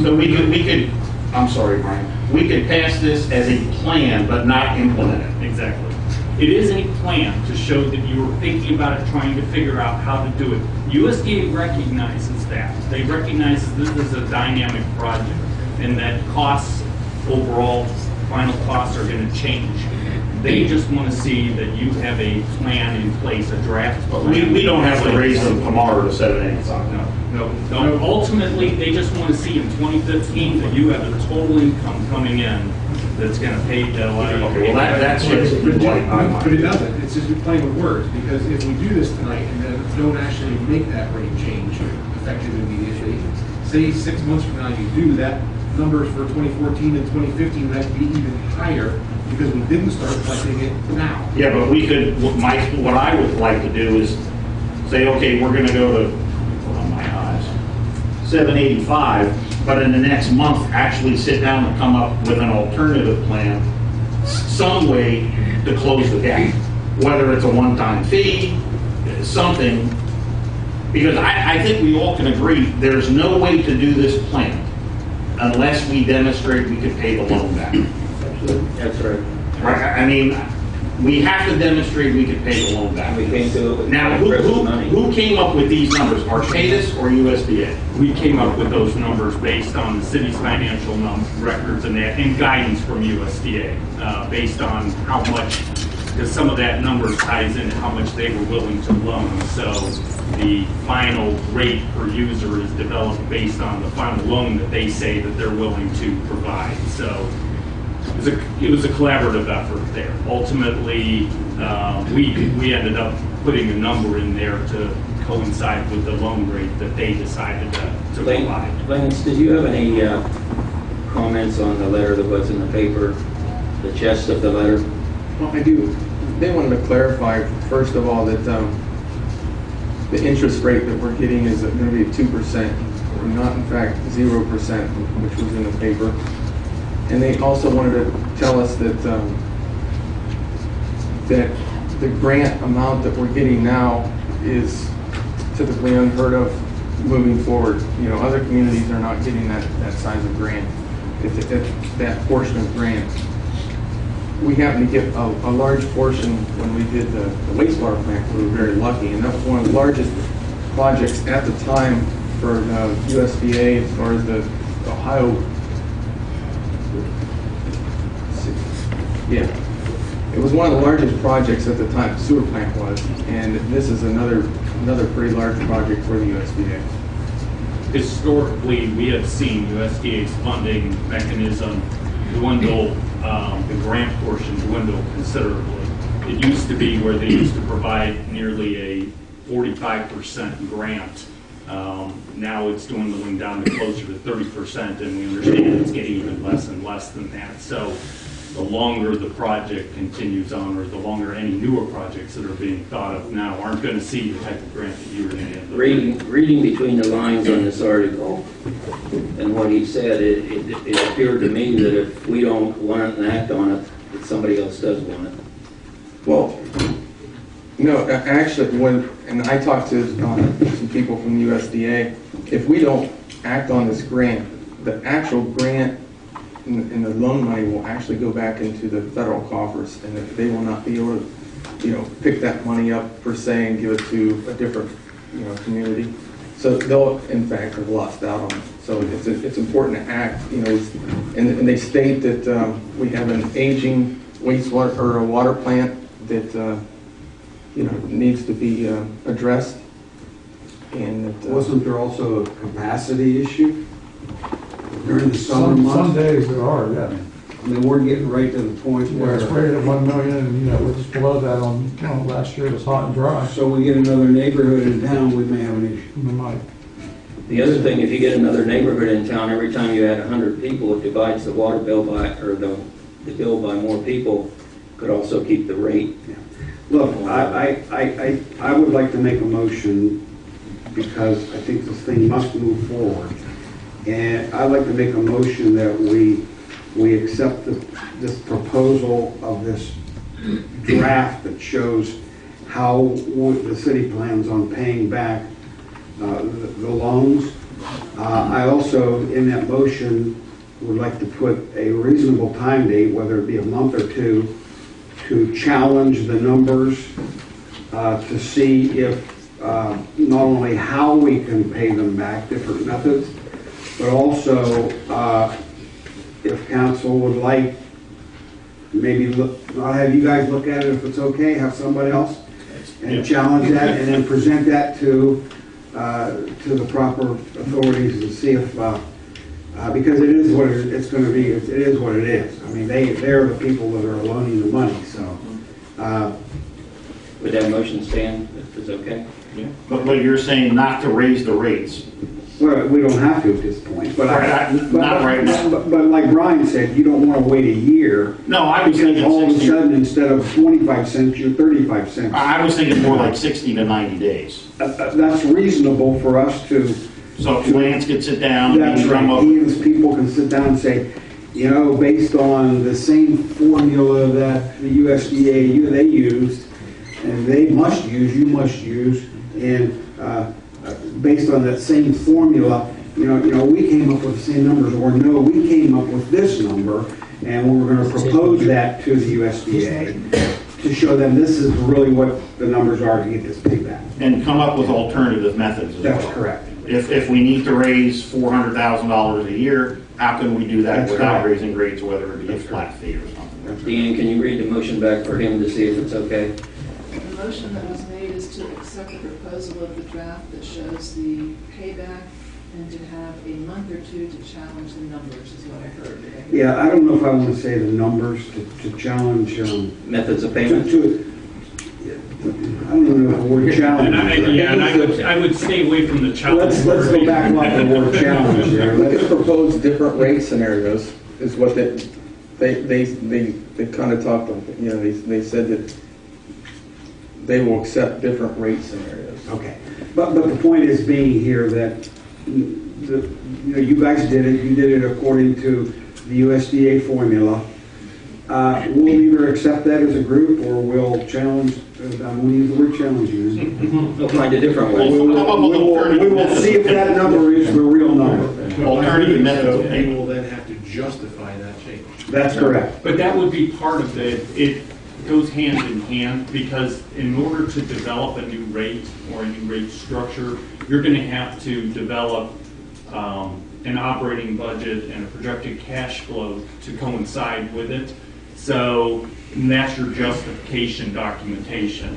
So we could, I'm sorry, Brian, we could pass this as a plan, but not implement it. Exactly. It is a plan to show that you were thinking about it, trying to figure out how to do it. USDA recognizes that. They recognize that this is a dynamic project and that costs, overall, final costs are going to change. They just want to see that you have a plan in place, a draft plan. We don't have to raise them tomorrow to 785. No. Ultimately, they just want to see in 2015 that you have a total income coming in that's going to pay that allow you. Okay, well, that's just But it doesn't. It's just you're playing with words, because if we do this tonight and then don't actually make that rate change effective immediately, say 6 months from now you do, that numbers for 2014 and 2015 would have to be even higher because we didn't start collecting it now. Yeah, but we could, what I would like to do is say, okay, we're gonna go to, on my eyes, 785, but in the next month, actually sit down and come up with an alternative plan, some way to close the gap. Whether it's a one-time fee, something, because I think we all can agree, there's no way to do this plan unless we demonstrate we could pay the loan back. That's right. Right, I mean, we have to demonstrate we could pay the loan back. We can't do it with Now, money. who came up with these numbers, Arcadis or USDA? We came up with those numbers based on the city's financial records and that, and guidance from USDA, based on how much, because some of that number ties into how much they were willing to loan. So the final rate per user is developed based on the final loan that they say that they're willing to provide. So it was a collaborative effort there. Ultimately, we ended up putting a number in there to coincide with the loan rate that they decided to provide. Lance, did you have any comments on the letter that was in the paper, the gist of the letter? Well, I do. They wanted to clarify, first of all, that the interest rate that we're getting is going to be 2%, not in fact 0%, which was in the paper. And they also wanted to tell us that that the grant amount that we're getting now is typically unheard of moving forward. You know, other communities are not getting that size of grant. if that portion of grant. We happened to get a large portion when we did the wastewater plant. We were very lucky, and that was one of the largest projects at the time for USDA as far as the Ohio. Yeah, it was one of the largest projects at the time. The sewer plant was, and this is another pretty large project for the USDA. Historically, we have seen USDA's funding mechanism dwindle, the grant portion dwindle considerably. It used to be where they used to provide nearly a 45% grant. Now it's dwindling down to closer to 30%, and we understand it's getting even less and less than that. So the longer the project continues on, or the longer any newer projects that are being thought of now aren't going to see the type of grant that you were going to get. Reading between the lines on this article and what he said, it appeared to me that if we don't want to act on it, that somebody else does want it. Well, no, actually, and I talked to some people from the USDA, if we don't act on this grant, the actual grant and the loan money will actually go back into the federal coffers, and they will not be able to, pick that money up per se and give it to a different, community. So they'll, in fact, have lost out on it. So it's important to act, and they state that we have an aging wastewater or a water plant that, needs to be addressed. And that, Wasn't there also a capacity issue during the summer months? Some days there are, yeah. I mean, we're getting right to the point Yeah, where. it's rated at 1 million, and we're just below that on, last year it was hot and dry. So we get another neighborhood in town, we may have an issue. We might. The other thing, if you get another neighborhood in town, every time you add 100 people, it divides the water bill by, or the bill by more people, could also keep the rate. Yeah. Look, I would like to make a motion because I think this thing must move forward. And I'd like to make a motion that we accept this proposal of this draft that shows how the city plans on paying back the loans. I also, in that motion, would like to put a reasonable time date, whether it be a month or two, to challenge the numbers to see if not only how we can pay them back, different methods, but also if council would like, maybe I'll have you guys look at it if it's okay, have somebody else, and challenge that, and then present that to the proper authorities and see if, because it is what it's going to be, it is what it is. I mean, they're the people that are loaning the money, so. Would that motion stand if it's okay? Yeah. But you're saying not to raise the rates. Well, we don't have to at this point, but Not right now. But like Brian said, you don't want to wait a year. No, I was Because thinking all of a 60. sudden, instead of 25 cents, you're 35 cents. I was thinking more like 60 to 90 days. That's reasonable for us to. So if Lance could sit down That's and right. come up. He and his people can sit down and say, based on the same formula that the USDA, they used, and they must use, you must use, and based on that same formula, we came up with the same numbers, or no, we came up with this number, and we're going to propose that to the USDA to show them this is really what the numbers are to get this payback. And come up with alternative methods as well. That's correct. If we need to raise $400,000 a year, how can we do that That's without correct. raising rates, whether it be a flat fee or something? Deanne, can you read the motion back for him to see if it's okay? The motion that was made is to accept the proposal of the draft that shows the payback and to have a month or two to challenge the numbers, is what I heard. Did I hear Yeah, I don't know if I want to say the numbers to challenge. Methods of payment? I don't even know if the word challenge. And I would stay away from the challenge. Let's go back off the word challenge there. We could propose different rate scenarios, is what they kind of talked on. They said that they will accept different rate scenarios. Okay, but the point is being here that you guys did it. You did it according to the USDA formula. We'll either accept that as a group, or we'll challenge. We'll use the word challenging. We'll find a different way. We will see if that number is the real number. Alternative methods of They payment. will then have to justify that change. That's correct. But that would be part of it goes hand in hand, because in order to develop a new rate or a new rate structure, you're going to have to develop an operating budget and a projected cash flow to coincide with it. So that's your justification documentation.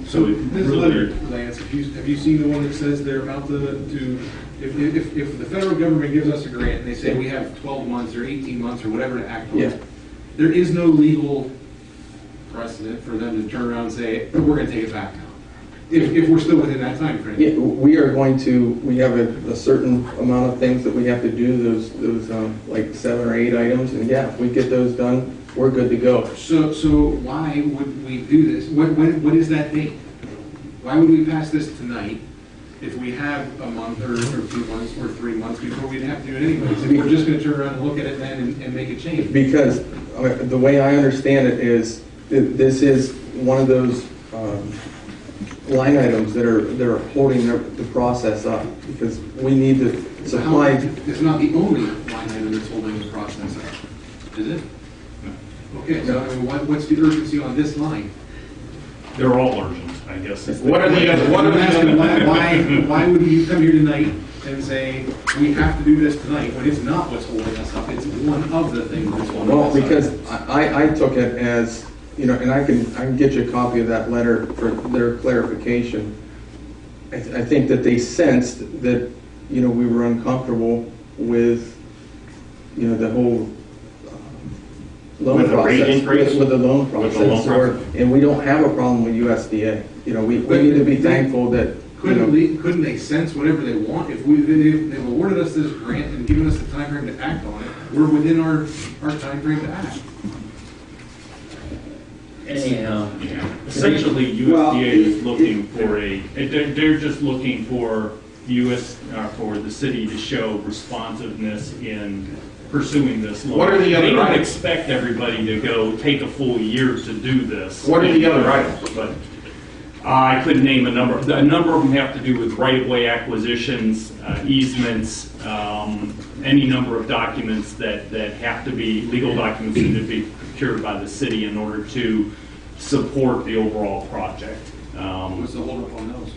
So it this really- letter, Lance, have you seen the one that says they're about if the federal government gives us a grant and they say we have 12 months or 18 months or whatever to act on, Yeah. there is no legal precedent for them to turn around and say, we're going to take it back now. If we're still within that time frame. Yeah, we have a certain amount of things that we have to do, those like 7 or 8 items, and yeah, if we get those done, we're good to go. So why would we do this? What is that date? Why would we pass this tonight if we have a month or 2 months or 3 months before we'd have to do it anyways? If we're just going to turn around and look at it then and make a change? Because the way I understand it is, this is one of those line items that are holding the process up, because we need to supply. It's not the only line item that's holding the process up, is it? Okay, so I mean, what's the urgency on this line? They're all urgent, I guess. What are the other, what are the other? Why would you come here tonight and say, we have to do this tonight, when it's not what's holding us up, it's one of the things that's holding us up? Well, because I took it as, and I can get you a copy of that letter for their clarification. I think that they sensed that, we were uncomfortable with, the whole loan With the rate process. increase? With the loan With the loan process. And we don't have a problem with USDA. We need to be thankful that, Couldn't they sense whatever they want? If they've awarded us this grant and given us the time frame to act on it, we're within our time frame to act. Anyhow. Essentially, USDA is looking for they're just looking for for the city to show responsiveness in pursuing this loan. What are the other They don't items? expect everybody to go take a full year to do this. What are the other items? But I couldn't name a number. A number of them have to do with right-of-way acquisitions, easements, any number of documents that have to be, legal documents that need to be procured by the city in order to support the overall project. What's the holdup on those?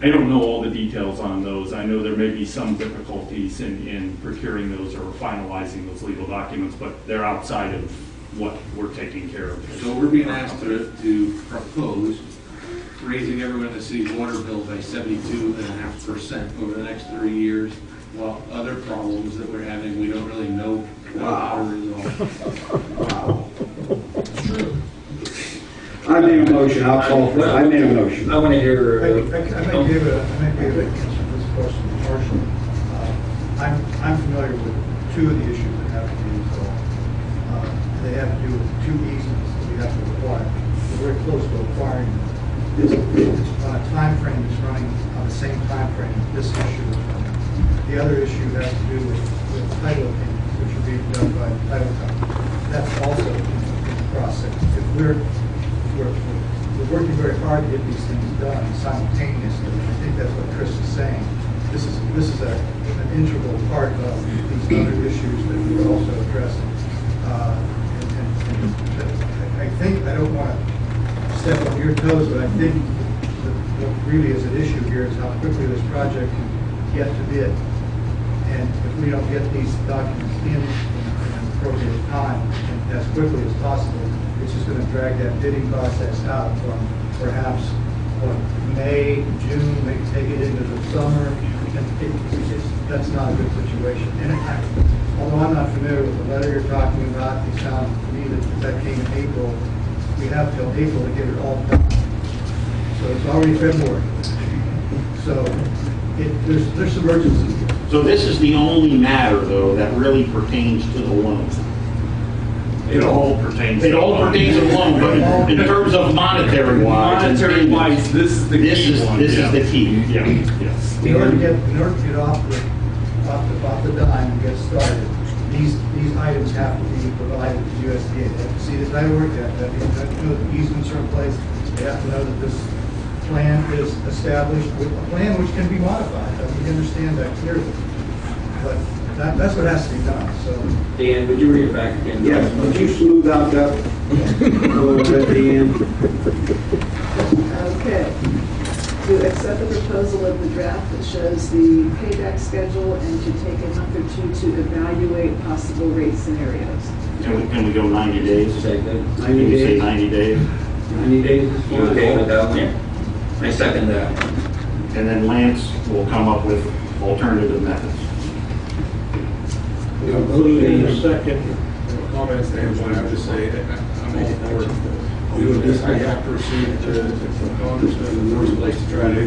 I don't know all the details on those. I know there may be some difficulties in procuring those or finalizing those legal documents, but they're outside of what we're taking care of. So we're being asked to propose raising everyone in the city's water bill by 72.5% over the next 3 years, while other problems that we're having, we don't really know how to resolve. Wow. I made a motion, I'll call for it. I made a motion. I want to hear. I may give an answer to this question partially. I'm familiar with 2 of the issues that have to be resolved. They have to do with 2 easements that we have to acquire. We're very close to acquiring them. It's on a time frame that's running on the same time frame this issue is running. The other issue has to do with title opinions, which are being done by the title company. That's also in the process. If we're working very hard to get these things done simultaneously. I think that's what Chris is saying. This is an integral part of these other issues that we're also addressing. I think, I don't want to step on your toes, but I think that what really is at issue here is how quickly this project can get to bid. And if we don't get these documents in an appropriate time and as quickly as possible, it's just going to drag that bidding process out from perhaps May, June, maybe take it into the summer. And that's not a good situation. And although I'm not familiar with the letter you're talking about, it sounds to me that came in April. We have till April to get it all done. So it's already February. So there's some urgency here. So this is the only matter, though, that really pertains to the loan. It all pertains to It all pertains to the loan, but in terms of monetary-wise. Monetary-wise, this is the key one. This is the key. Yeah, yes. In order to get off the dime and get started, these items have to be provided to USDA. They have to see the title work, they have to know that the easements are in place, they have to know that this plan is established with a plan which can be modified. We understand that clearly. But That's what has to be done, so. Dan, would you read it back again? Yes, would you smooth out that a little bit at the end? Okay. To accept the proposal of the draft that shows the payback schedule and to take a month or two to evaluate possible rate scenarios. Can we go 90 days? Say that. 90 Can you say days. 90 days? 90 days is fine. You okay with that one? Yeah. I second that. And then Lance will come up with alternative methods. Including the second. From a comment standpoint, I would just say that I'm all for doing this. I have pursued the congressman in the first place to try to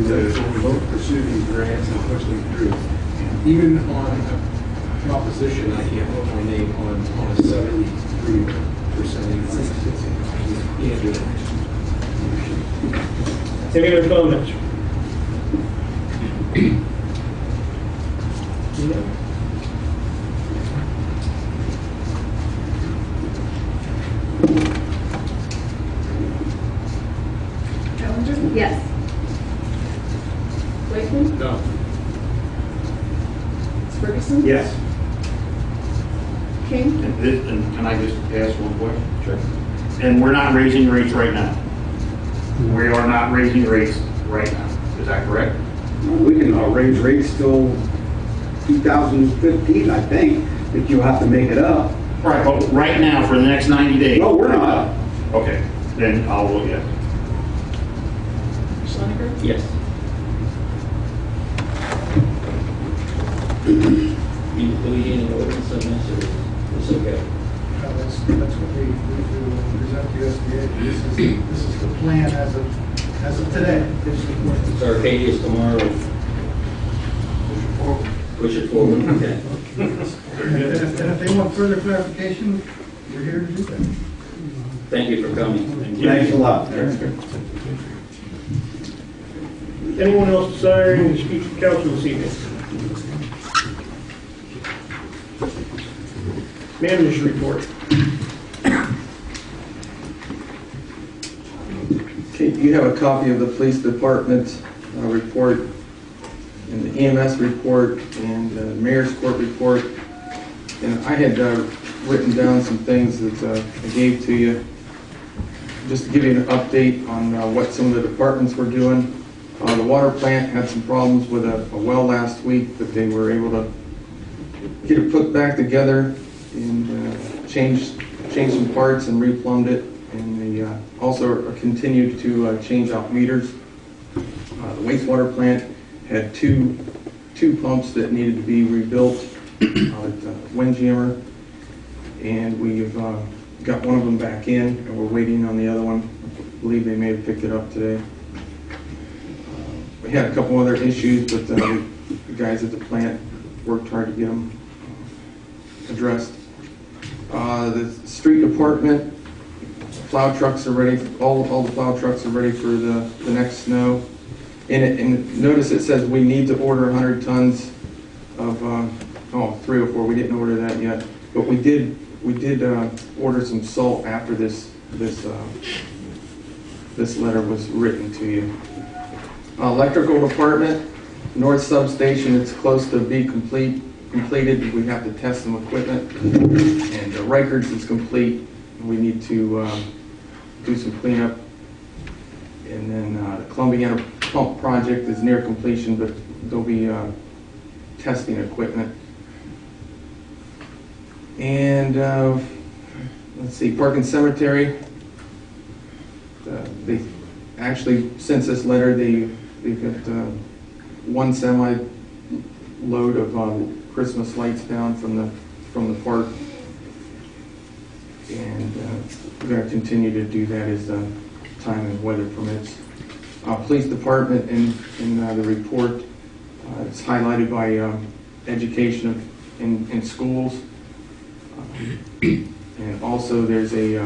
pursue these grants and push them through. Even on a proposition, I can't put my name on a 73% increase. Can't do it. Any other comments? Challenger? Yes. Wakeman? No. Ferguson? Yes. King? And can I just ask one question? Sure. And we're not raising rates right now? We are not raising rates right now. Is that correct? We can raise rates till 2015, I think, but you'll have to make it up. Right, but right now, for the next 90 days? No, we're not. Okay, then I'll vote yes. Schlenker? Yes. Do we need an ordinance on this, or it's okay? That's what we present to USDA. This is the plan as of today. So Arcadia's tomorrow. Push it forward, okay. And if they want further clarification, we're here to do that. Thank you for coming. Thanks a lot. Anyone else desiring to speak to council this evening? Manager's report. Okay, you have a copy of the police department report and the EMS report and the mayor's court report. And I had written down some things that I gave to you, just to give you an update on what some of the departments were doing. The water plant had some problems with a well last week, but they were able to get it put back together and change some parts and replumbed it. And they also continued to change out meters. The wastewater plant had two pumps that needed to be rebuilt at Windjammer, and we've got one of them back in, and we're waiting on the other one. I believe they may have picked it up today. We had a couple other issues, but the guys at the plant worked hard to get them addressed. The street department, plow trucks are ready. All the plow trucks are ready for the next snow. And notice it says we need to order 100 tons of 304. We didn't order that yet, but we did order some salt after this letter was written to you. Electrical department, north substation. It's close to be completed. We have to test some equipment, and Rikers is complete. We need to do some cleanup, and then the Columbiana pump project is near completion, but they'll be testing equipment. And let's see, Park and Cemetery. They actually, since this letter, they've got one semi load of Christmas lights down from the park, and we're going to continue to do that as time and weather permits. Police department in the report, it's highlighted by education in schools, and also there's a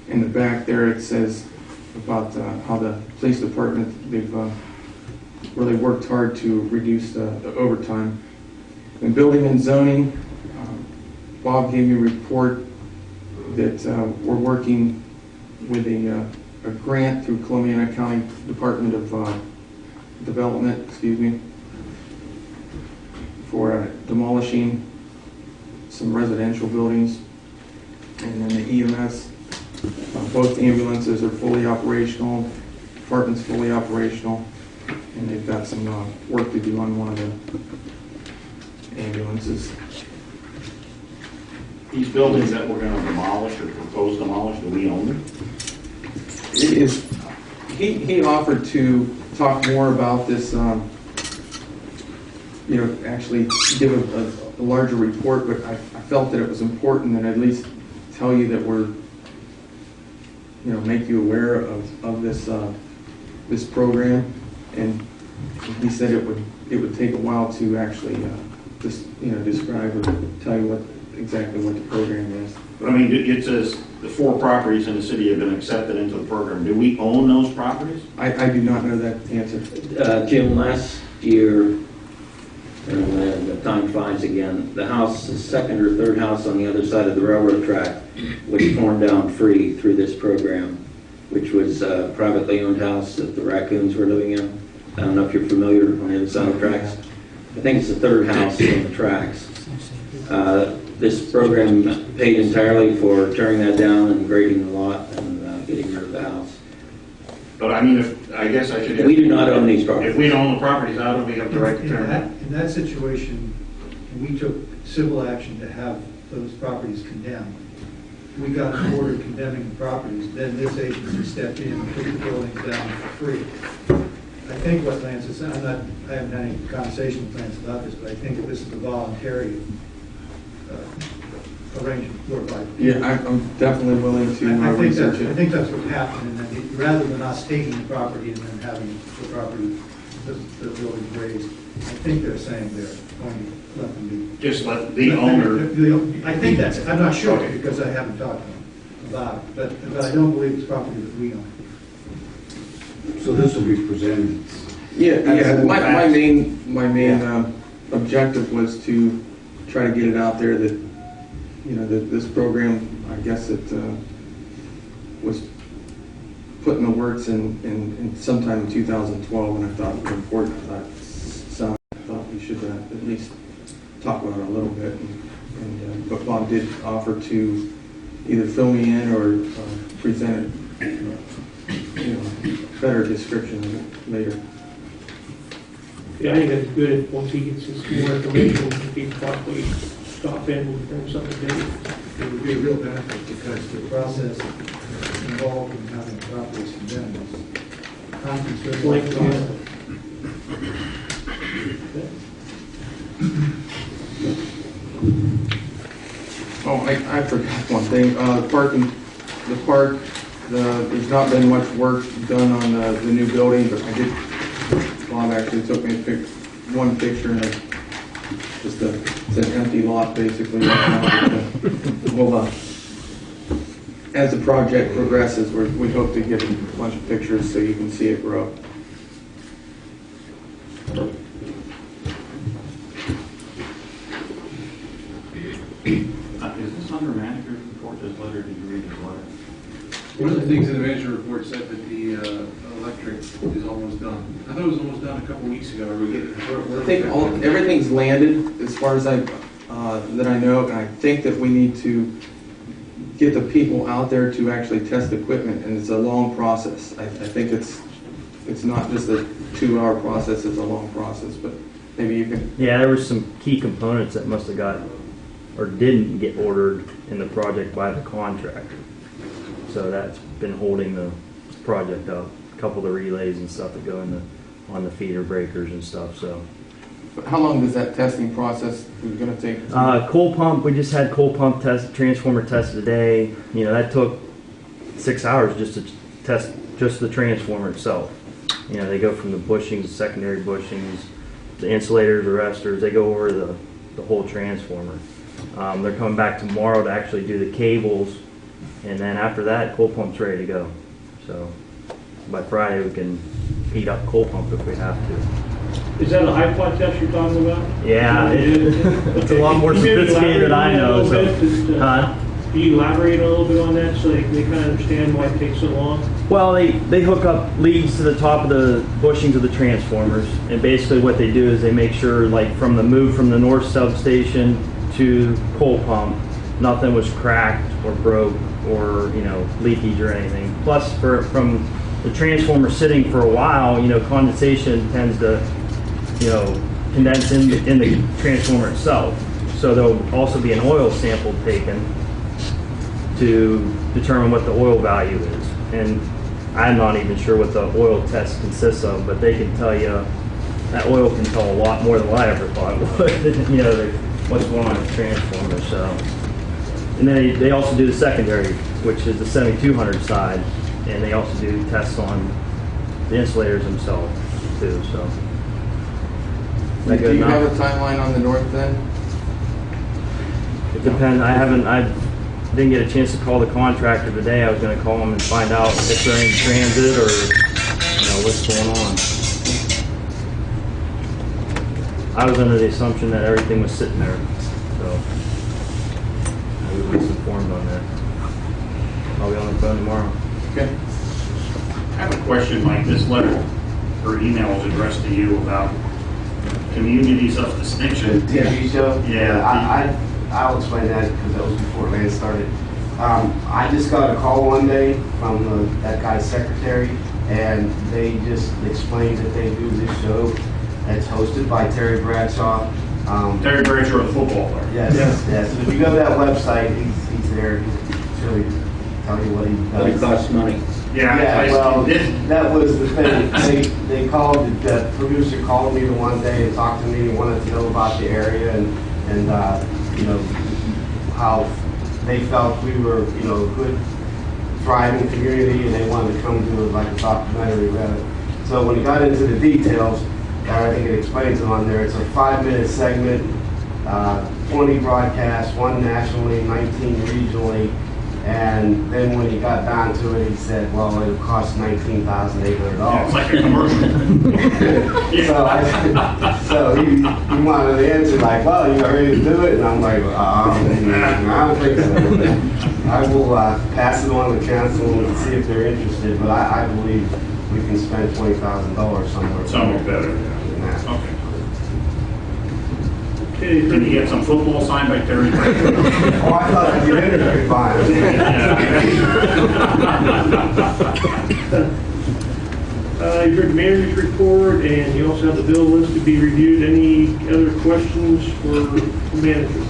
in the back there it says about how the police department, they've really worked hard to reduce the overtime. In building and zoning, Bob gave me a report that we're working with a grant through Columbiana County Department of Development, for demolishing some residential buildings. And then the EMS, both ambulances are fully operational, department's fully operational, and they've got some work to do on one of the ambulances. These buildings that we're gonna demolish or propose demolish, do we own them? It is, he offered to talk more about this, actually give a larger report, but I felt that it was important that at least tell you that we're, make you aware of this, this program. And he said it would take a while to actually, describe or tell you exactly what the program is. But I mean, it says the 4 properties in the city have been accepted into the program. Do we own those properties? I do not know that answer. Jim, last year, and the time flies again, the house, the second or third house on the other side of the railroad track was torn down free through this program, which was a privately owned house that the raccoons were living in. I don't know if you're familiar on the other side of the tracks. I think it's the third house on the tracks. This program paid entirely for tearing that down and grading the lot and getting rid of the house. But I mean, I guess I should. We do not own these properties. If we don't own the properties, how do we have the right to turn them? In that situation, we took civil action to have those properties condemned. We got an order condemning the properties, then this agency stepped in and took the buildings down for free. I think what Lance is saying, I haven't had any conversation with Lance about this, but I think that this is a voluntary arrangement. Yeah, I'm definitely willing to research it. I think that's what happened, and then rather than us taking the property and then having the property, the building raised, I think they're saying they're going to let them be. Just let the owner. I think that's, I'm not sure because I haven't talked to them about it, but I don't believe it's property that we own. So this will be presented. Yeah. My main objective was to try to get it out there that, that this program, I guess it was put in the works in sometime in 2012, and I thought it was important. I thought we should at least talk about it a little bit. But Bob did offer to either fill me in or present a better description of it later. Yeah, I think that's good. Once he gets us more information, if he can possibly stop in and bring something in. It would be a real benefit because the process involved in having properties condemned is time-consuming. Oh, I forgot one thing. The park, there's not been much work done on the new building, but Bob actually took me one picture and it's an empty lot basically. Well, as the project progresses, we hope to get a bunch of pictures so you can see it grow. Is this under manager's report, this letter? Did you read this letter? One of the things in the manager report said that the electric is almost done. I thought it was almost done a couple weeks ago. Are we getting? I think everything's landed as far as that I know, and I think that we need to get the people out there to actually test equipment, and it's a long process. I think it's not just a 2-hour process; it's a long process. But maybe you can. Yeah, there were some key components that must have got or didn't get ordered in the project by the contractor. So that's been holding the project up. A couple of the relays and stuff that go on the feeder breakers and stuff. So. But how long does that testing process is going to take? Coal pump. We just had coal pump transformer tested today. That took 6 hours just to test just the transformer itself. They go from the bushings, the secondary bushings, the insulators, the arresters. They go over the whole transformer. They're coming back tomorrow to actually do the cables, and then after that, coal pump's ready to go. So by Friday, we can heat up coal pump if we have to. Is that a high plot test you're talking about? Yeah, it's a lot more sophisticated than I know. So. Can you elaborate a little bit on that so they kind of understand why it takes so long? Well, they hook up leads to the top of the bushings of the transformers, and basically what they do is they make sure, like, from the move from the north substation to coal pump, nothing was cracked or broke or, you know, leakage or anything. Plus, from the transformer sitting for a while, you know, condensation tends to, you know, condense in the transformer itself. So there'll also be an oil sample taken to determine what the oil value is. And I'm not even sure what the oil test consists of, but they can tell you that oil can tell a lot more than what I ever thought it would. You know, what's going on with the transformer. So, and then they also do the secondary, which is the 7200 side, and they also do tests on the insulators themselves too. So, Do you have a timeline on the north then? It depends. I didn't get a chance to call the contractor today. I was going to call them and find out if they're in transit or, you know, what's going on. I was under the assumption that everything was sitting there, so I was at least informed on that. I'll be on the phone tomorrow. Okay. I have a question, like this letter or email is addressed to you about communities of distinction. The TV show? Yeah. I'll explain that because that was before Lance started. I just got a call one day from that guy's secretary, and they just explained that they do this show that's hosted by Terry Bradshaw. Terry Bradshaw, the football player. Yes, yes. If you go to that website, he's there. He'll tell you what he does. But it costs money. Yeah, well, that was the thing. They called, the producer called me the one day and talked to me and wanted to know about the area and you know, how they felt we were, you know, a good, thriving community, and they wanted to come do like a documentary about it. So when he got into the details, I think it explains it on there. It's a 5-minute segment, 20 broadcasts, 1 nationally, 19 regionally. And then when he got down to it, he said, well, it'll cost $19,800. Yeah, it's like a commercial. So he wanted an answer like, well, you ready to do it? And I'm like, I don't think so. I will pass it on to council and see if they're interested, but I believe we can spend $20,000 somewhere. Somewhere better than that. Okay. Okay, Can you get some football signed by Terry Bradshaw? Oh, I thought I'd get in there fine. You heard the manager's report, and you also have the bill list to be reviewed. Any other questions for the manager?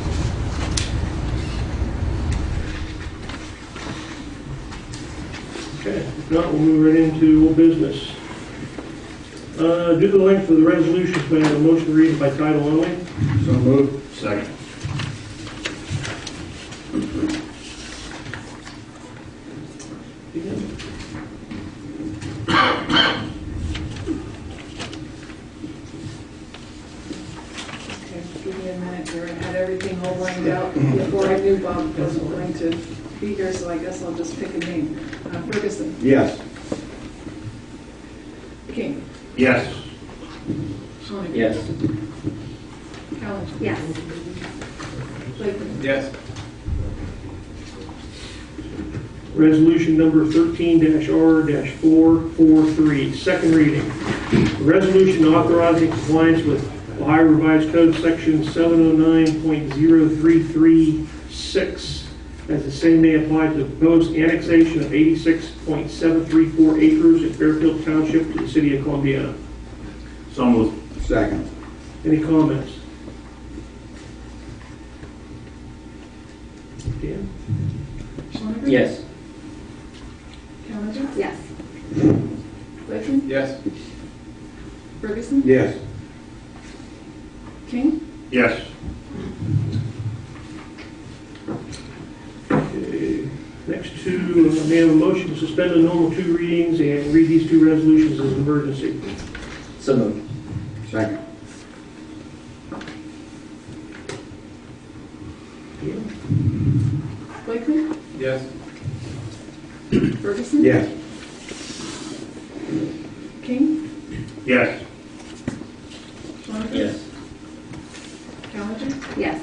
Okay, if not, we'll move right into old business. Due to the length of the resolutions, may I have a motion to read it by title only? So moved. Second. Give me a minute here. I had everything all lined out before I knew Bob wasn't going to be here, so I guess I'll just pick a name. Ferguson. Yes. King. Yes. Schoniger. Yes. Callen. Yes. Lakeman. Yes. Resolution number 13-R-443, second reading. A resolution authorizing compliance with Ohio Revised Code Section 709.0336, as the same may apply to the proposed annexation of 86.734 acres in Fairfield Township to the city of Columbiana. So moved. Second. Any comments? Dan? Schoniger. Yes. Callen. Yes. Lakeman. Yes. Ferguson. Yes. King. Yes. Okay. Next two, may I have a motion to suspend the normal 2 readings and read these 2 resolutions as an emergency? So moved. Second. Lakeman. Yes. Ferguson. Yes. King. Yes. Schoniger. Yes. Callen. Yes.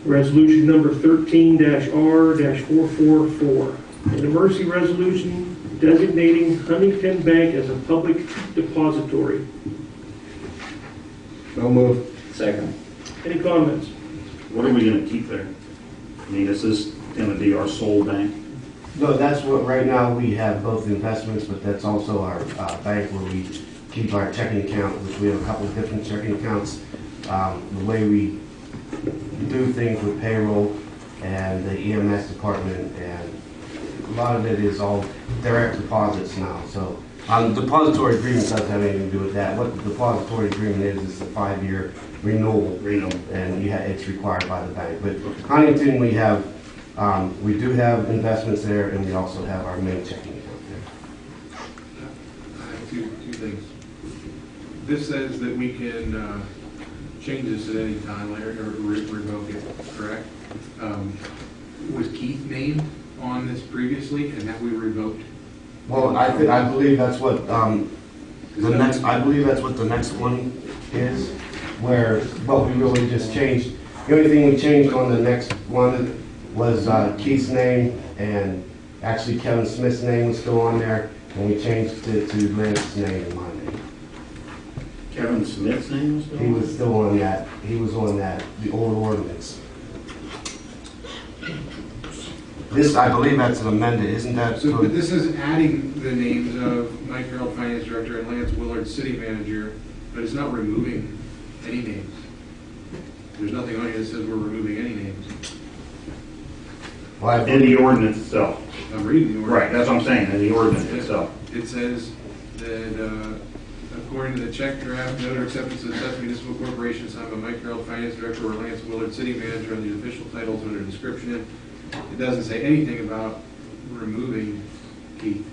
Resolution number 13-R-444. An emergency resolution designating Huntington Bank as a public depository. No move. Second. Any comments? What are we gonna keep there? I mean, is this gonna be our sole bank? No, that's what, right now, we have both investments, but that's also our bank where we keep our checking account, which we have a couple of different checking accounts. The way we do things with payroll and the EMS department, and a lot of it is all direct deposits now. So, depository agreement doesn't have anything to do with that. What the depository agreement is a 5-year renewal, and it's required by the bank. But Huntington, we do have investments there, and we also have our main checking account there. I have two things. This says that we can change this at any time, Larry, or revoke it, correct? Was Keith named on this previously, and have we revoked? Well, I believe that's what I believe that's what the next one is, but we really just changed. The only thing we changed on the next one was Keith's name, and actually Kevin Smith's name was still on there, and we changed it to Lance's name and my name. Kevin Smith's name was still on? He was still on that. He was on that, the old ordinance. This, I believe that's an amended, isn't that? So, but this is adding the names of Mike Harold, Finance Director, and Lance Willard, City Manager, but it's not removing any names. There's nothing on here that says we're removing any names. Well, in the ordinance itself. I'm reading the ordinance. Right, that's what I'm saying, in the ordinance itself. It says that according to the check draft, note or acceptance of the Sesame Municipal Corporation signed by Mike Harold, Finance Director, or Lance Willard, City Manager, and the official titles under description. It doesn't say anything about removing Keith.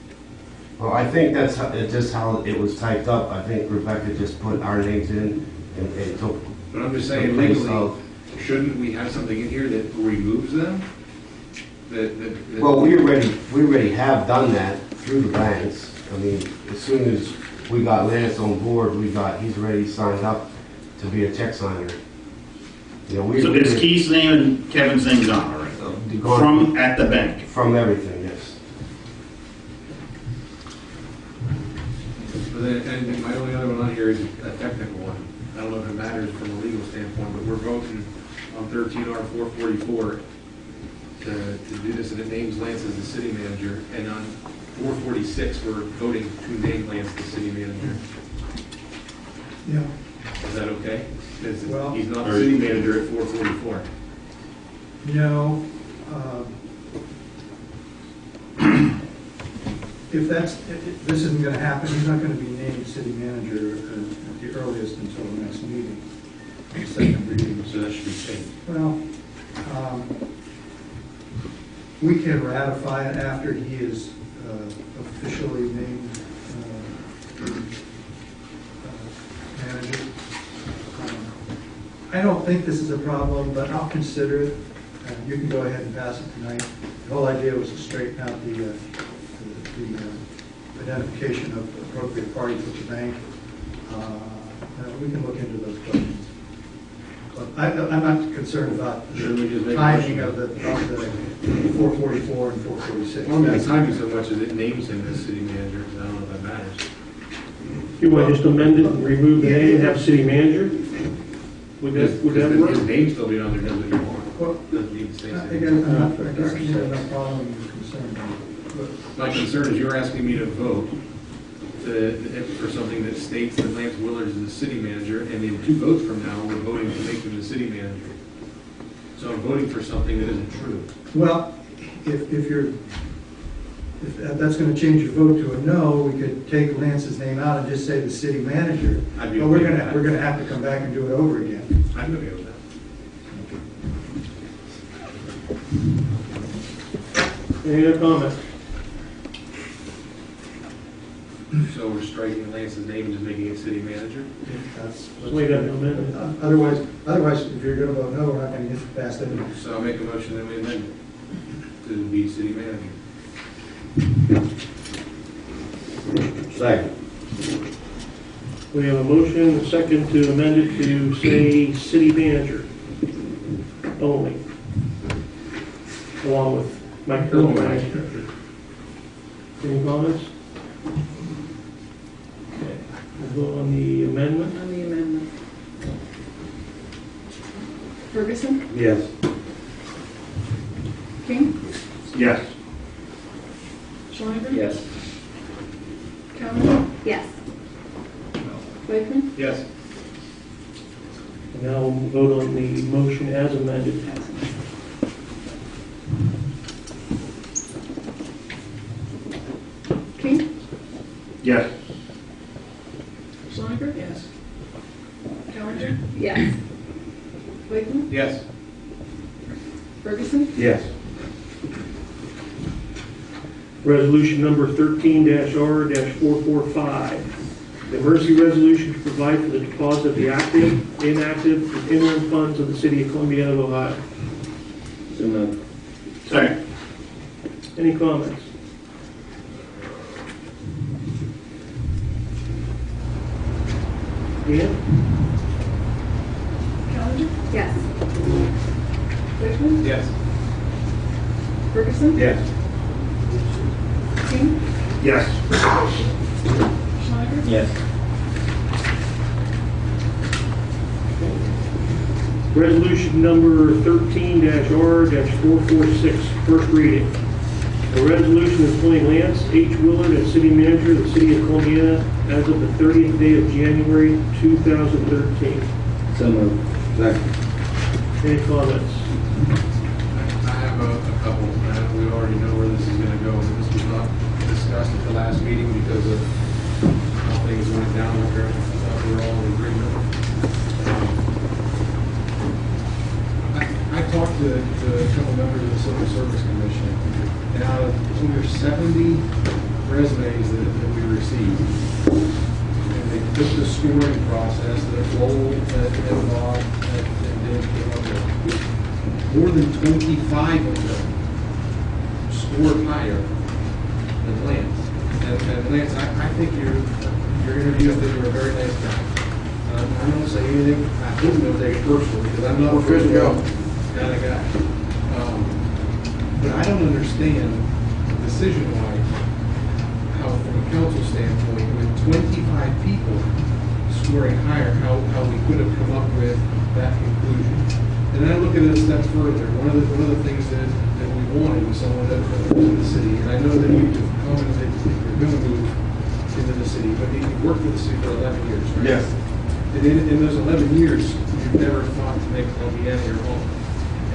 Well, I think that's just how it was typed up. I think Rebecca just put our names in and took. But I'm just saying, legally, shouldn't we have something in here that removes them? Well, we already have done that through the banks. I mean, as soon as we got Lance on board, he's already signed up to be a check signer. You know, so it's Keith's name and Kevin's name's on, all right? From at the bank. From everything, yes. But then, and my only other one on here is a technical one. I don't know if it matters from a legal standpoint, but we're voting on 13R444 to do this, and it names Lance as the city manager, and on 446 we're voting to name Lance the city manager. Yeah. Is that okay? Well, he's not the city manager at 444. No. If this isn't going to happen, he's not going to be named city manager at the earliest until the next meeting, the second reading. So that should be changed. Well, we can ratify it after he is officially named manager. I don't think this is a problem, but I'll consider it. You can go ahead and pass it tonight. The whole idea was to straighten out the identification of appropriate parties with the bank. We can look into those questions. But I'm not concerned about the timing of the 444 and 446. Well, the timing so much as it names him as city manager, because I don't know if that matters. You want to just amend it and remove the name and have city manager? Would that work? His name still be on there, doesn't anymore. Well, doesn't need to say city again, manager. I guess you have no problem with concern. My concern is you're asking me to vote for something that states that Lance Willard is the city manager, and in 2 votes from now, we're voting to make him the city manager. So I'm voting for something that isn't true. Well, if that's going to change your vote to a no, we could take Lance's name out and just say the city manager. I'd be But okay we're going to have to come back and do it over again. I'm okay with that. Any other comments? So we're striking Lance's name and just making it city manager? That's Wait, that amendment. Otherwise, if you're going to vote no, we're not going to get it passed anyway. So I'll make a motion that we amend it to be city manager. Second. We have a motion, and a second to amend it to say city manager only, along with Mike Harold, Finance Director. Any comments? Okay, we'll vote on the amendment. On the amendment. Ferguson, Yes. King, Yes. Schleifer? Yes. Callender? Yes. Blakeman? Yes. And now we'll vote on the motion as amended. King, Yes. Schleifer? Yes. Callender? Yes. Blakeman? Yes. Ferguson? Yes. Resolution number 13-R-445. The emergency resolution to provide for the deposit of the active, inactive, and interim funds of the city of Columbiana, Ohio. So moved. Second. Any comments? Dan? Callender? Yes. Blakeman? Yes. Ferguson? Yes. King, Yes. Schleifer? Yes. Resolution number 13-R-446, first reading. A resolution appointing Lance H. Willard as city manager of the city of Columbiana as of the 30th day of January 2013. So moved. Second. Any comments? I have a couple. We already know where this is going to go, but this was not discussed at the last meeting because of how things went down there. We're all in agreement. I talked to a couple members of the Civil Service Commission, and out of over 70 resumes that we received, and they took the scoring process that Lowell and Bob and Dan came up with. More than 25 of them scored higher than Lance. And Lance, I think your interview, I think you were a very nice guy. I don't say anything, I wouldn't have taken it personally, because I'm not a personal kind of guy. But I don't understand decision-wise how, from a council standpoint, with 25 people scoring higher, how we could have come up with that conclusion. And then I look at it a step further. One of the things that we wanted was someone that was in the city. And I know that you've commented that you're going to move into the city, but you worked for the city for 11 years, right? Yes. And in those 11 years, you've never thought to make Columbiana your home.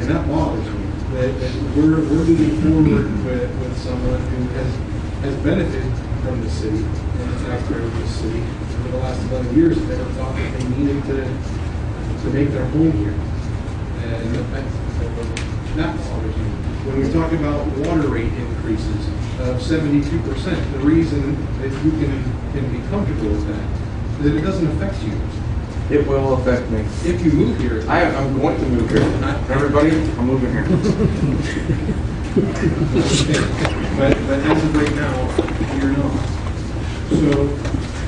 And that bothers me, that we're moving forward with someone who has benefited from the city and the taxpayer of the city. For the last 11 years, they never thought that they needed to make their home here. And that bothers me. When we talk about water rate increases of 72%, the reason that you can be comfortable with that is that it doesn't affect you. It will affect me. If you move here, I'm going to move here. Everybody, I'm moving here. but as of right now, you're not. So,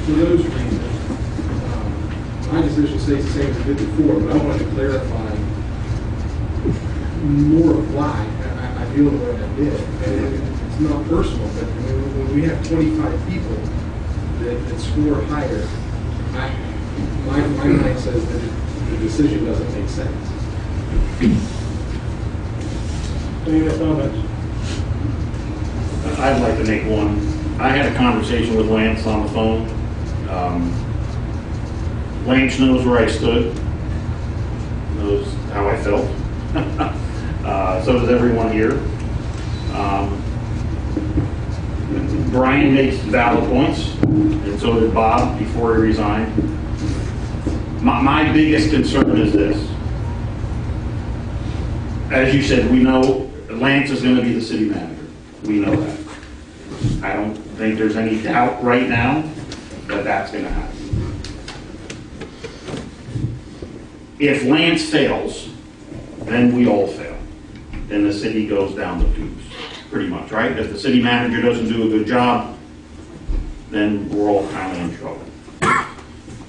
for those reasons, my decision stays the same as it did before, but I wanted to clarify more of why I feel the way I did. And it's not personal, but when we have 25 people that score higher, my mind says that the decision doesn't make sense. Any other comments? I'd like to make one. I had a conversation with Lance on the phone. Lance knows where I stood, knows how I felt. So does everyone here. Brian makes valid points, and so did Bob before he resigned. My biggest concern is this. As you said, we know Lance is going to be the city manager. We know that. I don't think there's any doubt right now that that's going to happen. If Lance fails, then we all fail. Then the city goes down the tubes, pretty much, right? If the city manager doesn't do a good job, then we're all kind of in trouble.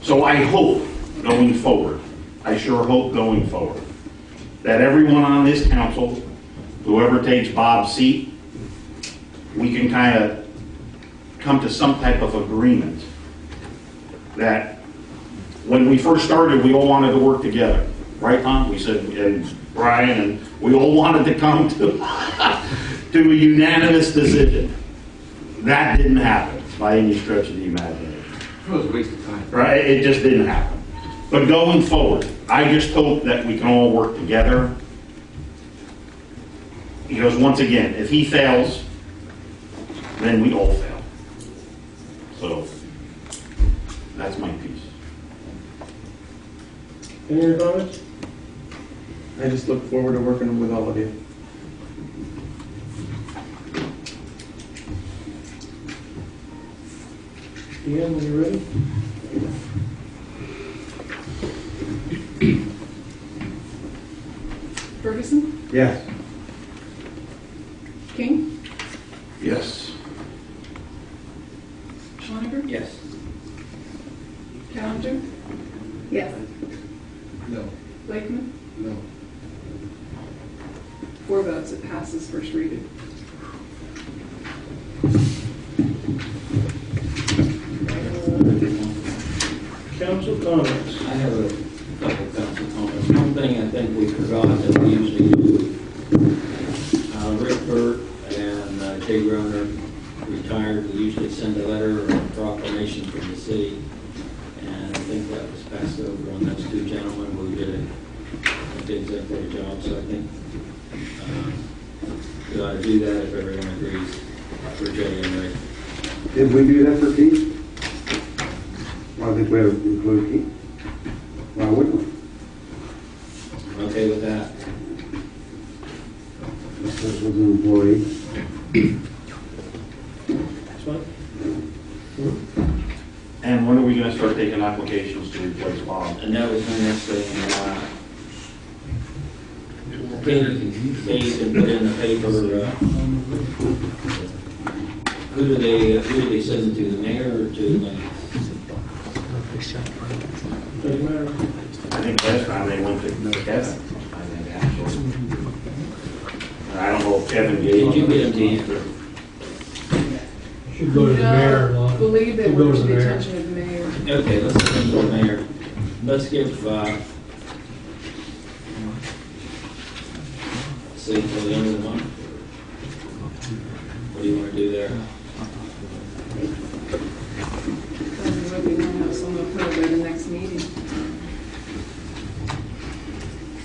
So I hope going forward, I sure hope going forward, that everyone on this council, whoever takes Bob's seat, we can kind of come to some type of agreement that when we first started, we all wanted to work together, right, Tom? We said, and Brian, and we all wanted to come to, to a unanimous decision. That didn't happen by any stretch of the imagination. It was a waste of time. Right? It just didn't happen. But going forward, I just hope that we can all work together. Because once again, if he fails, then we all fail. So, that's my piece. Any other comments? I just look forward to working with all of you. Deanne, when you're ready? Ferguson, Yes. King, Yes. Schoniger, Yes. Callender, Yes. No. Lakeman. No. 4 votes, it passes first reading. Council comments. I have a couple of council comments. One thing I think we forgot that we usually do. Rick Burt and Jay Groner retired. We usually send a letter or a proclamation from the city. And I think that was passed over on those two gentlemen who did an exemplary job. So I think we ought to do that if everyone agrees for Jay and Rick. Did we do that for Keith? Well, I think we have to include Keith. Why wouldn't we? I'm okay with that. This was an employee. That's fine. And when are we going to start taking applications to replace Bob? And that was my next thing. They can put in the paper, who do they send it to, the mayor or to the? Doesn't matter. I think last time they went to Kevin. I think actually. I don't know if Kevin gave Did you them. get them to answer? Should go to the mayor. No, believe they Should were go to to the the mayor. attention of the mayor. Okay, let's send them to the mayor. Let's give, see, till the end of the month. What do you want to do there? Then we will have someone put it at the next meeting.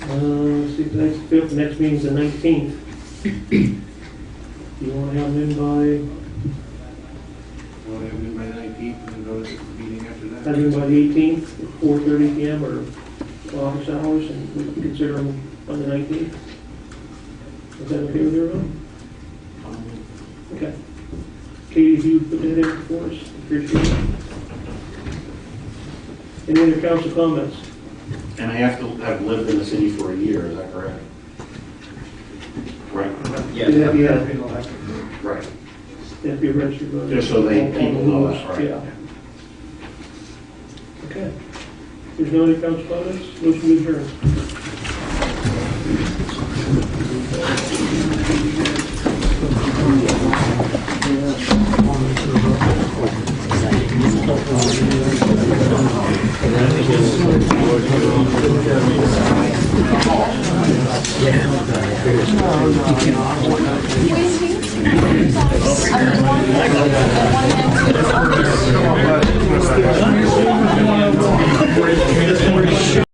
Let's see, the next meeting's the 19th. You want to have them in by, I want to have it in by the 19th and then go to the meeting after that. have them by the 18th, 4:30 PM or office hours, and we can consider them on the 19th. Is that okay with everyone? Okay. Katie, if you put that in for us, appreciate it. Any other council comments? And I have to have lived in the city for a year, is that correct? Right. Yeah. Yeah. Right. They have to be a registered voter. Just so they, On the people know rules, that, right? Yeah. Okay. If there's no other council comments, motion to adjourn. Yeah.